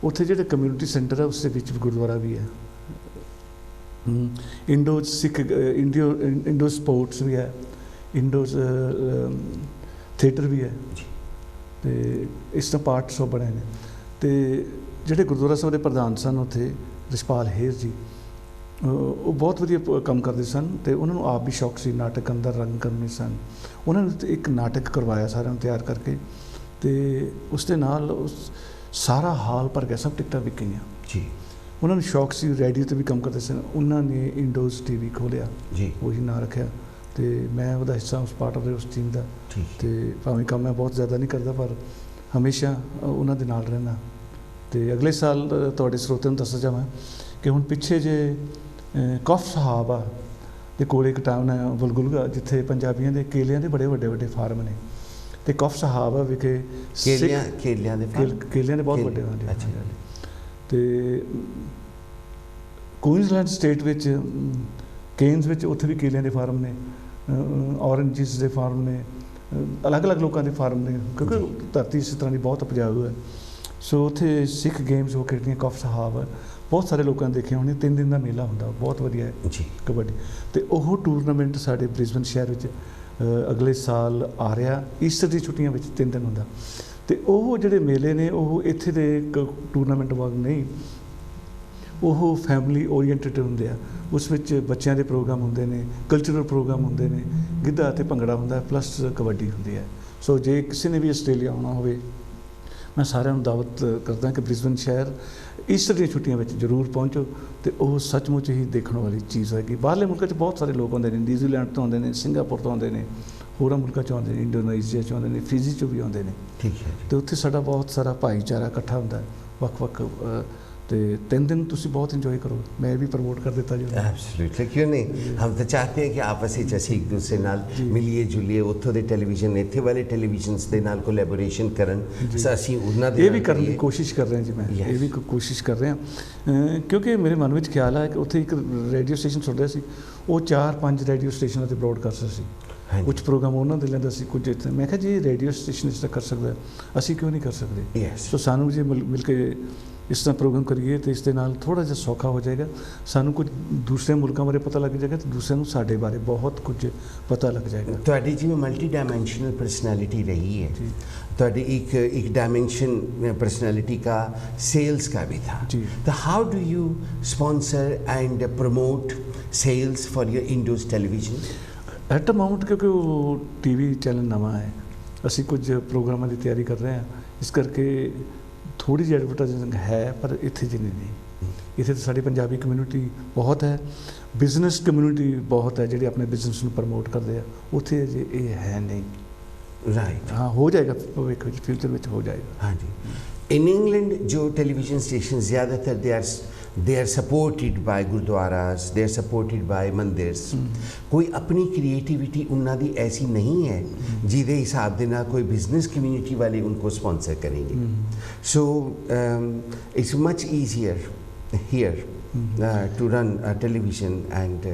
ਉੱਥੇ ਜਿਹੜੇ ਕਮਿਊਨਿਟੀ ਸੈਂਟਰ ਹੈ ਉਸ ਦੇ ਵਿੱਚ ਗੁਰਦੁਆਰਾ ਵੀ ਹੈ। ਇੰਡੋਜ਼ ਸਿੱਖ ਇੰਡੋਜ਼ ਸਪੋਰਟਸ ਵੀ ਹੈ, ਇੰਡੋਜ਼ ਥੀਏਟਰ ਵੀ ਹੈ, ਤੇ ਇਸ ਤਰ੍ਹਾਂ ਪਾਰਟਸ ਉਹ ਬਣੇ ਨੇ। ਤੇ ਜਿਹੜੇ ਗੁਰਦੁਆਰਾ ਸਾਹਿਬ ਦੇ ਪ੍ਰਧਾਨ ਸਨ ਉੱਥੇ, ਰਿਸ਼ਪਾਲ ਹੇਰ ਜੀ, ਉਹ ਬਹੁਤ ਵਧੀਆ ਕੰਮ ਕਰਦੇ ਸਨ, ਤੇ ਉਹਨਾਂ ਨੂੰ ਆਪ ਵੀ ਸ਼ੌਕ ਸੀ ਨਾਟਕ ਅੰਦਰ ਰੰਗ ਕਰਨੇ ਸਨ। ਉਹਨਾਂ ਨੇ ਇੱਕ ਨਾਟਕ ਕਰਵਾਇਆ ਸਾਰਿਆਂ ਨੂੰ ਤਿਆਰ ਕਰਕੇ, ਤੇ ਉਸ ਦੇ ਨਾਲ ਉਸ ਸਾਰਾ ਹਾਲ ਭਰ ਗਿਆ, ਸਭ ਟਿਕਟਾਂ ਵਿਕ ਗਈਆਂ ਜੀ। ਉਹਨਾਂ ਨੂੰ ਸ਼ੌਕ ਸੀ, ਰੇਡੀਓ 'ਤੇ ਵੀ ਕੰਮ ਕਰਦੇ ਸਨ। ਉਹਨਾਂ ਨੇ ਇੰਡੋਜ਼ ਟੀਵੀ ਖੋਲ੍ਹਿਆ ਜੀ, ਉਹੀ ਨਾਂ ਰੱਖਿਆ, ਤੇ ਮੈਂ ਉਹਦਾ ਹਿੱਸਾ, ਉਸ ਪਾਰਟ ਆਫ ਉਸ ਟੀਮ ਦਾ। ਤੇ ਭਾਵੇਂ ਕੰਮ ਮੈਂ ਬਹੁਤ ਜ਼ਿਆਦਾ ਨਹੀਂ ਕਰਦਾ, ਪਰ ਹਮੇਸ਼ਾ ਉਹਨਾਂ ਦੇ ਨਾਲ ਰਹਿਣਾ। ਤੇ ਅਗਲੇ ਸਾਲ ਤੁਹਾਡੇ ਸਰੋਤਿਆਂ ਨੂੰ ਦੱਸਣਾ ਚਾਹਾਂ ਕਿ ਹੁਣ ਪਿੱਛੇ ਜੇ ਕਫ ਸਹਾਬਾ ਦੇ ਕੋਲ ਇੱਕ ਟਾਊਨ ਹੈ ਵਲਗੁਲਗਾ, ਜਿੱਥੇ ਪੰਜਾਬੀਆਂ ਦੇ ਕੇਲਿਆਂ ਦੇ ਬੜੇ ਵੱਡੇ ਫਾਰਮ ਨੇ, ਤੇ ਕਫ ਸਹਾਬਾ ਵਿਖੇ ਕੇਲਿਆਂ ਦੇ ਬਹੁਤ ਵੱਡੇ ਹੁੰਦੇ। ਤੇ ਕੁਈਨਜ਼ਲੈਂਡ ਸਟੇਟ ਵਿੱਚ ਕੇਨਜ਼ ਵਿੱਚ ਉੱਥੇ ਵੀ ਕੇਲਿਆਂ ਦੇ ਫਾਰਮ ਨੇ, ਔਰੰਜਿਸ ਦੇ ਫਾਰਮ ਨੇ, ਅਲੱਗ-ਅਲੱਗ ਲੋਕਾਂ ਦੇ ਫਾਰਮ ਨੇ, ਕਿਉਂਕਿ ਧਰਤੀ ਇਸ ਤਰ੍ਹਾਂ ਦੀ ਬਹੁਤ ਉਪਜਾਊ ਹੈ। ਸੋ ਉੱਥੇ ਸਿੱਖ ਗੇਮਸ ਹੋ ਖੇਡਦੀਆਂ, ਕਫ ਸਹਾਬ ਬਹੁਤ ਸਾਰੇ ਲੋਕਾਂ ਨੇ ਦੇਖੇ ਹੋਣੇ। 3 ਦਿਨ ਦਾ ਮੇਲਾ ਹੁੰਦਾ, ਬਹੁਤ ਵਧੀਆ ਹੈ ਜੀ ਕਬੱਡੀ। ਤੇ ਉਹ ਟੂਰਨਾਮੈਂਟ ਸਾਡੇ ਬ੍ਰਿਸਬਨ ਸ਼ਹਿਰ ਵਿੱਚ ਅਗਲੇ ਸਾਲ ਆ ਰਿਹਾ, ਈਸਟਰ ਦੀ ਛੁੱਟੀਆਂ ਵਿੱਚ 3 ਦਿਨ ਹੁੰਦਾ। ਤੇ ਉਹ ਜਿਹੜੇ ਮੇਲੇ ਨੇ, ਉਹ ਇੱਥੇ ਦੇ ਟੂਰਨਾਮੈਂਟ ਵਾਂਗ ਨਹੀਂ, ਉਹ ਫੈਮਿਲੀ ਓਰੀਐਂਟਡ ਹੁੰਦੇ ਆ। ਉਸ ਵਿੱਚ ਬੱਚਿਆਂ ਦੇ ਪ੍ਰੋਗਰਾਮ ਹੁੰਦੇ ਨੇ, ਕਲਚਰਲ ਪ੍ਰੋਗਰਾਮ ਹੁੰਦੇ ਨੇ, ਗਿੱਧਾ ਅਤੇ ਭੰਗੜਾ ਹੁੰਦਾ, ਪਲੱਸ ਕਬੱਡੀ ਹੁੰਦੀ ਹੈ। ਸੋ ਜੇ ਕਿਸੇ ਨੇ ਵੀ ਆਸਟ੍ਰੇਲੀਆ ਆਉਣਾ ਹੋਵੇ, ਮੈਂ ਸਾਰਿਆਂ ਨੂੰ ਦਾਵਤ ਕਰਦਾ ਕਿ ਬ੍ਰਿਸਬਨ ਸ਼ਹਿਰ ਈਸਟਰ ਦੀਆਂ ਛੁੱਟੀਆਂ ਵਿੱਚ ਜ਼ਰੂਰ ਪਹੁੰਚੋ, ਤੇ ਉਹ ਸੱਚਮੁੱਚ ਹੀ ਦੇਖਣ ਵਾਲੀ ਚੀਜ਼ ਹੈਗੀ। ਬਾਹਰਲੇ ਮੁਲਕਾਂ 'ਚ ਬਹੁਤ ਸਾਰੇ ਲੋਕ ਆਉਂਦੇ ਨੇ, ਨਿਊਜ਼ੀਲੈਂਡ ਤੋਂ ਆਉਂਦੇ ਨੇ, ਸਿੰਗਾਪੁਰ ਤੋਂ ਆਉਂਦੇ ਨੇ, ਹੋਰਾਂ ਮੁਲਕਾਂ 'ਚੋਂ ਆਉਂਦੇ ਨੇ, ਇੰਡੋਨੇਸ਼ੀਆ 'ਚੋਂ ਆਉਂਦੇ ਨੇ, ਫਿਜੀ 'ਚੋਂ ਵੀ ਆਉਂਦੇ ਨੇ। ਠੀਕ ਹੈ। ਤੇ ਉੱਥੇ ਸਾਡਾ ਬਹੁਤ ਸਾਰਾ ਭਾਈਚਾਰਾ ਇਕੱਠਾ ਹੁੰਦਾ, ਵੱਖ-ਵੱਖ। ਤੇ 3 दिन ਤੁਸੀਂ बहुत इंजॉय करो, मैं भी प्रमोट कर देता जी। एब्सोल्युटली, क्यों नहीं, हम तो चाहते हैं कि आपस ਵਿੱਚ ਅਸੀਂ ਇੱਕ ਦੂਸਰੇ ਨਾਲ ਮਿਲੀਏ ਜੁਲੀਏ, ਉੱਥੋਂ ਦੇ ਟੈਲੀਵਿਜ਼ਨ ਇੱਥੇ ਵਾਲੇ ਟੈਲੀਵਿਜ਼ਨਸ ਦੇ ਨਾਲ ਕੋਲੈਬੋਰੇਸ਼ਨ ਕਰਨ, ਅਸੀਂ ਉਹਨਾਂ ਦੇ ਇਹ ਵੀ ਕਰਨ ਦੀ ਕੋਸ਼ਿਸ਼ ਕਰ ਰਹੇ ਹਾਂ ਜੀ। ਮੈਂ ਇਹ ਵੀ ਕੋਸ਼ਿਸ਼ ਕਰ ਰਿਹਾ, ਕਿਉਂਕਿ ਮੇਰੇ ਮਨ ਵਿੱਚ ਖਿਆਲ ਹੈ ਕਿ ਉੱਥੇ ਇੱਕ ਰੇਡੀਓ ਸਟੇਸ਼ਨ ਸੁਣਦਾ ਸੀ, ਉਹ 4-5 ਰੇਡੀਓ ਸਟੇਸ਼ਨਾਂ 'ਤੇ ਬਰੋਡਕਾਸਟਰ ਸੀ। ਕੁਝ ਪ੍ਰੋਗਰਾਮ ਉਹਨਾਂ ਦੇ ਲੈਂਦਾ ਸੀ, ਕੁਝ ਇੱਥੇ। ਮੈਂ ਕਿਹਾ ਜੀ ਰੇਡੀਓ ਸਟੇਸ਼ਨ ਇਸ ਤਰ੍ਹਾਂ ਕਰ ਸਕਦਾ, ਅਸੀਂ ਕਿਉਂ ਨਹੀਂ ਕਰ ਸਕਦੇ? ਸੋ ਸਾਨੂੰ ਜੇ ਮਿਲ ਕੇ ਇਸ ਤਰ੍ਹਾਂ ਪ੍ਰੋਗਰਾਮ ਕਰੀਏ ਤਾਂ ਇਸ ਦੇ ਨਾਲ ਥੋੜ੍ਹਾ ਜਿਹਾ ਸੌਖਾ ਹੋ ਜਾਏਗਾ। ਸਾਨੂੰ ਕੁਝ ਦੂਸਰੇ ਮੁਲਕਾਂ ਬਾਰੇ ਪਤਾ ਲੱਗ ਜਾਏਗਾ, ਤੇ ਦੂਸਰਿਆਂ ਨੂੰ ਸਾਡੇ ਬਾਰੇ ਬਹੁਤ ਕੁਝ ਪਤਾ ਲੱਗ ਜਾਏਗਾ। ਤੁਹਾਡੀ ਜਿਵੇਂ ਮਲਟੀ ਡਾਇਮੈਂਸ਼ਨਲ पर्सनैलिटी रही है, ਤੁਹਾਡੀ एक डायमेंशन पर्सनैलिटी का सेल्स का भी था, तो how do you sponsor and promote sales for your इंडोज टेलीविजन एट अमाउंट? क्योंकि वो टीवी चैनल नवा है, ਅਸੀਂ ਕੁਝ ਪ੍ਰੋਗਰਾਮਾਂ ਦੀ ਤਿਆਰੀ ਕਰ ਰਹੇ ਹਾਂ, ਇਸ ਕਰਕੇ ਥੋੜ੍ਹੀ ਜਿਹੀ ਐਡਵਰਟਾਈਜ਼ਿੰਗ ਹੈ, ਪਰ ਇੱਥੇ ਜਿੰਨੀ ਨਹੀਂ। ਇੱਥੇ ਤਾਂ ਸਾਡੀ ਪੰਜਾਬੀ ਕਮਿਊਨਿਟੀ ਬਹੁਤ ਹੈ, ਬਿਜ਼ਨਸ ਕਮਿਊਨਿਟੀ ਬਹੁਤ ਹੈ, ਜਿਹੜੇ ਆਪਣੇ ਬਿਜ਼ਨਸ ਨੂੰ ਪ੍ਰਮੋਟ ਕਰਦੇ ਆ। ਉੱਥੇ ਅਜੇ ਇਹ ਹੈ ਨਹੀਂ। राइट, हाँ, हो जाएगा भविष्य ਵਿੱਚ, फ्यूचर ਵਿੱਚ हो जाएगा। हाँ जी। इन इंग्लैंड जो टेलीविजन स्टेशन ज़्यादातर they are supported by gurdwaras, they are supported by mandirs. कोई अपनी क्रिएटिविटी उन्होंने दी ऐसी नहीं है जिदे हिसाब दे ना कोई बिजनेस कम्यूनिटी वाले उनको स्पॉन्सर करेंगे। So it's much easier here to run a television and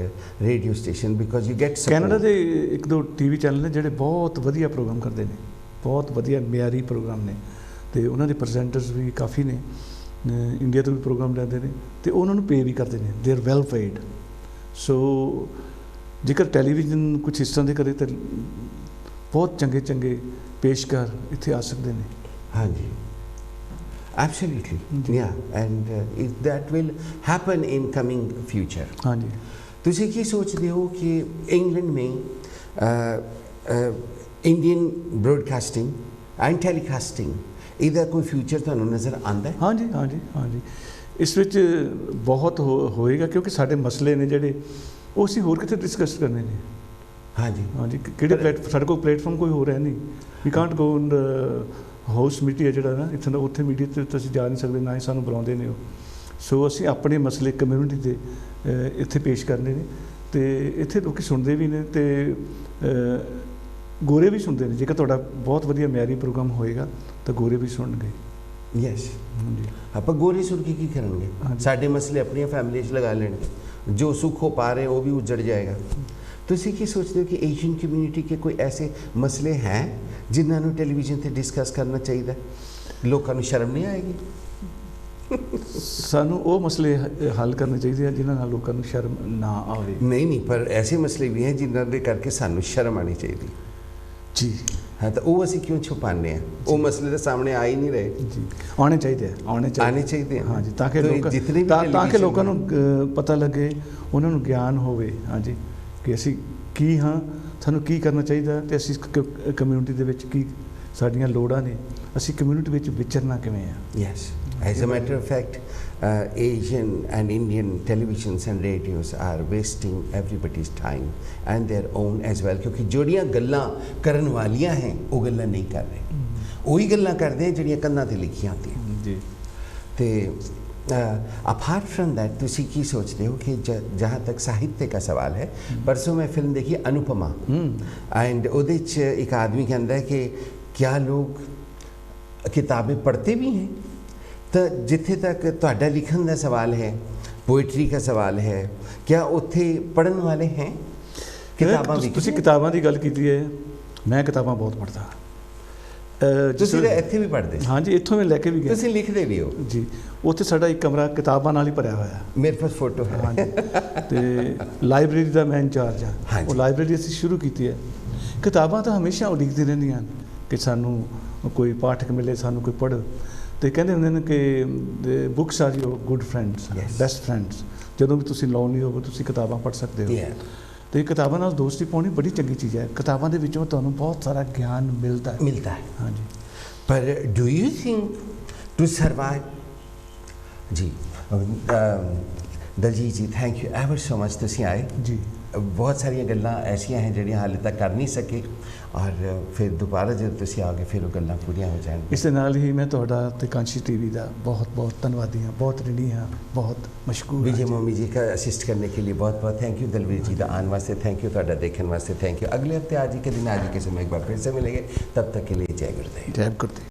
radio station because you get support. Canada ਦੇ 1-2 ਟੀਵੀ ਚੈਨਲ ਨੇ ਜਿਹੜੇ ਬਹੁਤ ਵਧੀਆ ਪ੍ਰੋਗਰਾਮ ਕਰਦੇ ਨੇ, ਬਹੁਤ ਵਧੀਆ ਮਿਆਰੀ ਪ੍ਰੋਗਰਾਮ ਨੇ, ਤੇ ਉਹਨਾਂ ਦੇ ਪ੍ਰੈਜ਼ੈਂਟਰਸ ਵੀ ਕਾਫੀ ਨੇ, ਇੰਡੀਆ ਤੋਂ ਵੀ ਪ੍ਰੋਗਰਾਮ ਲੈਂਦੇ ਨੇ, ਤੇ ਉਹਨਾਂ ਨੂੰ ਪੇ ਵੀ ਕਰਦੇ ਨੇ, ਦੇ ਆਰ ਵੈਲ ਪੇਡ। ਸੋ ਜੇਕਰ ਟੈਲੀਵਿਜ਼ਨ ਕੁਛ ਇਸ ਤਰ੍ਹਾਂ ਦੇ ਕਰੇ ਤਾਂ ਬਹੁਤ ਚੰਗੇ ਪੇਸ਼ਕਾਰ ਇੱਥੇ ਆ ਸਕਦੇ ਨੇ। ਹਾਂਜੀ, absolutely, yeah, and that will happen in coming future. हाँ जी। ਤੁਸੀਂ ਕੀ ਸੋਚਦੇ ਹੋ ਕਿ ਇੰਗਲੈਂਡ में ਇੰਡੀਅਨ ਬ੍ਰੌਡਕਾਸਟਿੰਗ ਐਂਡ ਟੈਲੀਕਾਸਟਿੰਗ ਇਹਦਾ ਕੋਈ ਫਿਊਚਰ ਤੁਹਾਨੂੰ ਨਜ਼ਰ ਆਉਂਦਾ ਹੈ? ਹਾਂਜੀ। ਇਸ ਵਿੱਚ ਬਹੁਤ ਹੋਏਗਾ, ਕਿਉਂਕਿ ਸਾਡੇ ਮਸਲੇ ਨੇ ਜਿਹੜੇ ਉਹ ਅਸੀਂ ਹੋਰ ਕਿਤੇ ਡਿਸਕਸ ਕਰਨੇ ਨੇ। हाँ जी ਹਾਂਜੀ ਕਿਹੜੇ ਸਾਡੇ ਕੋਲ ਪਲੇਟਫਾਰਮ ਕੋਈ ਹੋਰ ਹੈ ਨਹੀਂ we can't go in house media ਜਿਹੜਾ ਨਾ ਇੱਥੇ ਦਾ ਉੱਥੇ ਮੀਡੀਆ ਤੇ ਤੁਸੀਂ ਜਾ ਨਹੀਂ ਸਕਦੇ ਨਾ ਹੀ ਸਾਨੂੰ ਬੁਲਾਉਂਦੇ ਨੇ ਉਹ ਸੋ ਅਸੀਂ ਆਪਣੇ ਮਸਲੇ ਕਮਿਊਨਿਟੀ ਦੇ ਇੱਥੇ ਪੇਸ਼ ਕਰਨੇ ਨੇ ਤੇ ਇੱਥੇ ਲੋਕੀ ਸੁਣਦੇ ਵੀ ਨੇ ਤੇ ਗੋਰੇ ਵੀ ਸੁਣਦੇ ਨੇ ਜੇਕਰ ਤੁਹਾਡਾ ਬਹੁਤ ਵਧੀਆ ਮਿਆਰੀ ਪ੍ਰੋਗਰਾਮ ਹੋਏਗਾ ਤਾਂ ਗੋਰੇ ਵੀ ਸੁਣਨਗੇ ਯੈਸ ਆਪਾਂ ਗੋਰੇ ਸੁਣ ਕੇ ਕੀ ਕਰਨਗੇ ਸਾਡੇ ਮਸਲੇ ਆਪਣੀਆਂ ਫੈਮਿਲੀ 'ਚ ਲਗਾ ਲੈਣਗੇ ਜੋ ਸੁੱਖ ਹੋ ਪਾ ਰਹੇ ਉਹ ਵੀ ਉਜੜ ਜਾਏਗਾ ਤੁਸੀਂ ਕੀ ਸੋਚਦੇ ਹੋ ਕਿ ਏਸ਼ੀਅਨ ਕਮਿਊਨਿਟੀ के कोई ऐसे मसले हैं जिन्हां नूं ਟੈਲੀਵਿਜ਼ਨ ਤੇ ਡਿਸਕਸ ਕਰਨਾ ਚਾਹੀਦਾ ਲੋਕਾਂ ਨੂੰ ਸ਼ਰਮ ਨਹੀਂ ਆਏਗੀ ਸਾਨੂੰ ਉਹ ਮਸਲੇ ਹੱਲ ਕਰਨੇ ਚਾਹੀਦੇ ਆ ਜਿਨ੍ਹਾਂ ਨਾਲ ਲੋਕਾਂ ਨੂੰ ਸ਼ਰਮ ਨਾ ਆਵੇ ਨਹੀਂ ਪਰ ਐਸੇ ਮਸਲੇ ਵੀ ਹੈ ਜਿਨ੍ਹਾਂ ਦੇ ਕਰਕੇ ਸਾਨੂੰ ਸ਼ਰਮ ਆਣੀ ਚਾਹੀਦੀ ਜੀ ਹਾਂ ਤਾਂ ਉਹ ਅਸੀਂ ਕਿਉਂ ਛੁਪਾਉਂਦੇ ਆ ਉਹ ਮਸਲੇ ਦੇ ਸਾਹਮਣੇ ਆ ਹੀ ਨਹੀਂ ਰਹੇ ਜੀ ਆਉਣੇ ਚਾਹੀਦੇ ਆ ਆਉਣੇ ਚਾਹੀਦੇ ਆ ਹਾਂਜੀ ਤਾਂ ਕਿ ਲੋਕ ਤਾਂ ਕਿ ਲੋਕਾਂ ਨੂੰ ਪਤਾ ਲੱਗੇ ਉਹਨਾਂ ਨੂੰ ਗਿਆਨ ਹੋਵੇ ਹਾਂਜੀ ਕਿ ਅਸੀਂ ਕੀ ਹਾਂ ਸਾਨੂੰ ਕੀ ਕਰਨਾ ਚਾਹੀਦਾ ਤੇ ਅਸੀਂ ਕਮਿਊਨਿਟੀ ਦੇ ਵਿੱਚ ਕੀ ਸਾਡੀਆਂ ਲੋੜਾਂ ਨੇ ਅਸੀਂ ਕਮਿਊਨਿਟੀ ਵਿੱਚ ਵਿਚਰਨਾ ਕਿਵੇਂ ਆ yes as a matter of fact Asian and Indian televisions and radios are wasting everybody's time and their own as well क्योंकि जोड़ियां गल्लां करन वालियां हैं वो गल्लां नहीं कर रहे वही गल्लां करते हैं जोड़ियां कंधां ते लिखियां होंदियां जी ते अपार्ट फ्रॉम दैट तुसी की सोचते हो कि जहाँ तक साहित्य का सवाल है परसों मैं फिल्म देखी अनुपमा एंड उहदे च एक आदमी कहता है कि क्या लोग किताबें पढ़ते भी हैं तो जिथे तक तुहाडा लिखन का सवाल है पोइट्री का सवाल है क्या उत्थे पढ़न वाले हैं किताबां भी तुसी किताबां दी गल कीती है मैं किताबां बहुत पढ़दा ਤੁਸੀਂ ਇੱਥੇ ਵੀ ਪੜ੍ਹਦੇ ਹਾਂ ਜੀ ਇੱਥੋਂ ਮੈਂ ਲੈ ਕੇ ਵੀ ਗਿਆ ਤੁਸੀਂ ਲਿਖਦੇ ਵੀ ਹੋ ਜੀ ਉੱਥੇ ਸਾਡਾ ਇੱਕ ਕਮਰਾ ਕਿਤਾਬਾਂ ਨਾਲ ਹੀ ਭਰਿਆ ਹੋਇਆ ਮੇਰੇ ਪਾਸ ਫੋਟੋ ਹੈ ਹਾਂ ਜੀ ਤੇ ਲਾਇਬ੍ਰੇਰੀ ਦਾ ਮੈਂ ਇੰਚਾਰਜ ਹਾਂ ਉਹ ਲਾਇਬ੍ਰੇਰੀ ਅਸੀਂ ਸ਼ੁਰੂ ਕੀਤੀ ਹੈ ਕਿਤਾਬਾਂ ਤਾਂ ਹਮੇਸ਼ਾ ਉਡੀਕਦੀ ਰਹਿੰਦੀਆਂ ਕਿ ਸਾਨੂੰ ਕੋਈ ਪਾਠਕ ਮਿਲੇ ਸਾਨੂੰ ਕੋਈ ਪੜ੍ਹ ਤੇ ਕਹਿੰਦੇ ਹੁੰਦੇ ਨੇ ਕਿ books are your good friends best friends ਜਦੋਂ ਵੀ ਤੁਸੀਂ ਲੋਨਲੀ ਹੋਵੋ ਤੁਸੀਂ ਕਿਤਾਬਾਂ ਪੜ੍ਹ ਸਕਦੇ ਹੋ ਤੇ ਕਿਤਾਬਾਂ ਨਾਲ ਦੋਸਤੀ ਪਾਉਣੀ ਬੜੀ ਚੰਗੀ ਚੀਜ਼ ਹੈ ਕਿਤਾਬਾਂ ਦੇ ਵਿੱਚੋਂ ਤੁਹਾਨੂੰ ਬਹੁਤ ਸਾਰਾ ਗਿਆਨ ਮਿਲਦਾ ਹੈ ਹਾਂਜੀ ਪਰ do you think to survive ਜੀ Daljit ji thank you ever so much ਤੁਸੀਂ ਆਏ ਜੀ ਬਹੁਤ ਸਾਰੀਆਂ ਗੱਲਾਂ ਐਸੀਆਂ ਹੈ ਜਿਹੜੀਆਂ ਹਾਲੇ ਤੱਕ ਕਰ ਨਹੀਂ ਸਕੇ ਔਰ ਫਿਰ ਦੁਬਾਰਾ ਜਦੋਂ ਤੁਸੀਂ ਆ ਗਏ ਫਿਰ ਉਹ ਗੱਲਾਂ ਪੂਰੀਆਂ ਹੋ ਜਾਣਗੀਆਂ ਇਸ ਦੇ ਨਾਲ ਹੀ ਮੈਂ ਤੁਹਾਡਾ ਤੇ ਕਾਂਸ਼ੀ ਟੀवी ਦਾ बहुत बहुत ਧੰਨਵਾਦੀ ਹਾਂ बहुत ऋणी ਹਾਂ बहुत मशहूर विजय मोमी जी का असिस्ट करने के लिए बहुत बहुत थैंक यू दलवीर जी का आने वास्ते थैंक यू ਤੁਹਾਡਾ देखने वास्ते थैंक यू अगले हफ्ते आज ही के दिन आज ही के समय एक बार फिर से मिलेंगे तब तक के लिए जय गुरुदेव।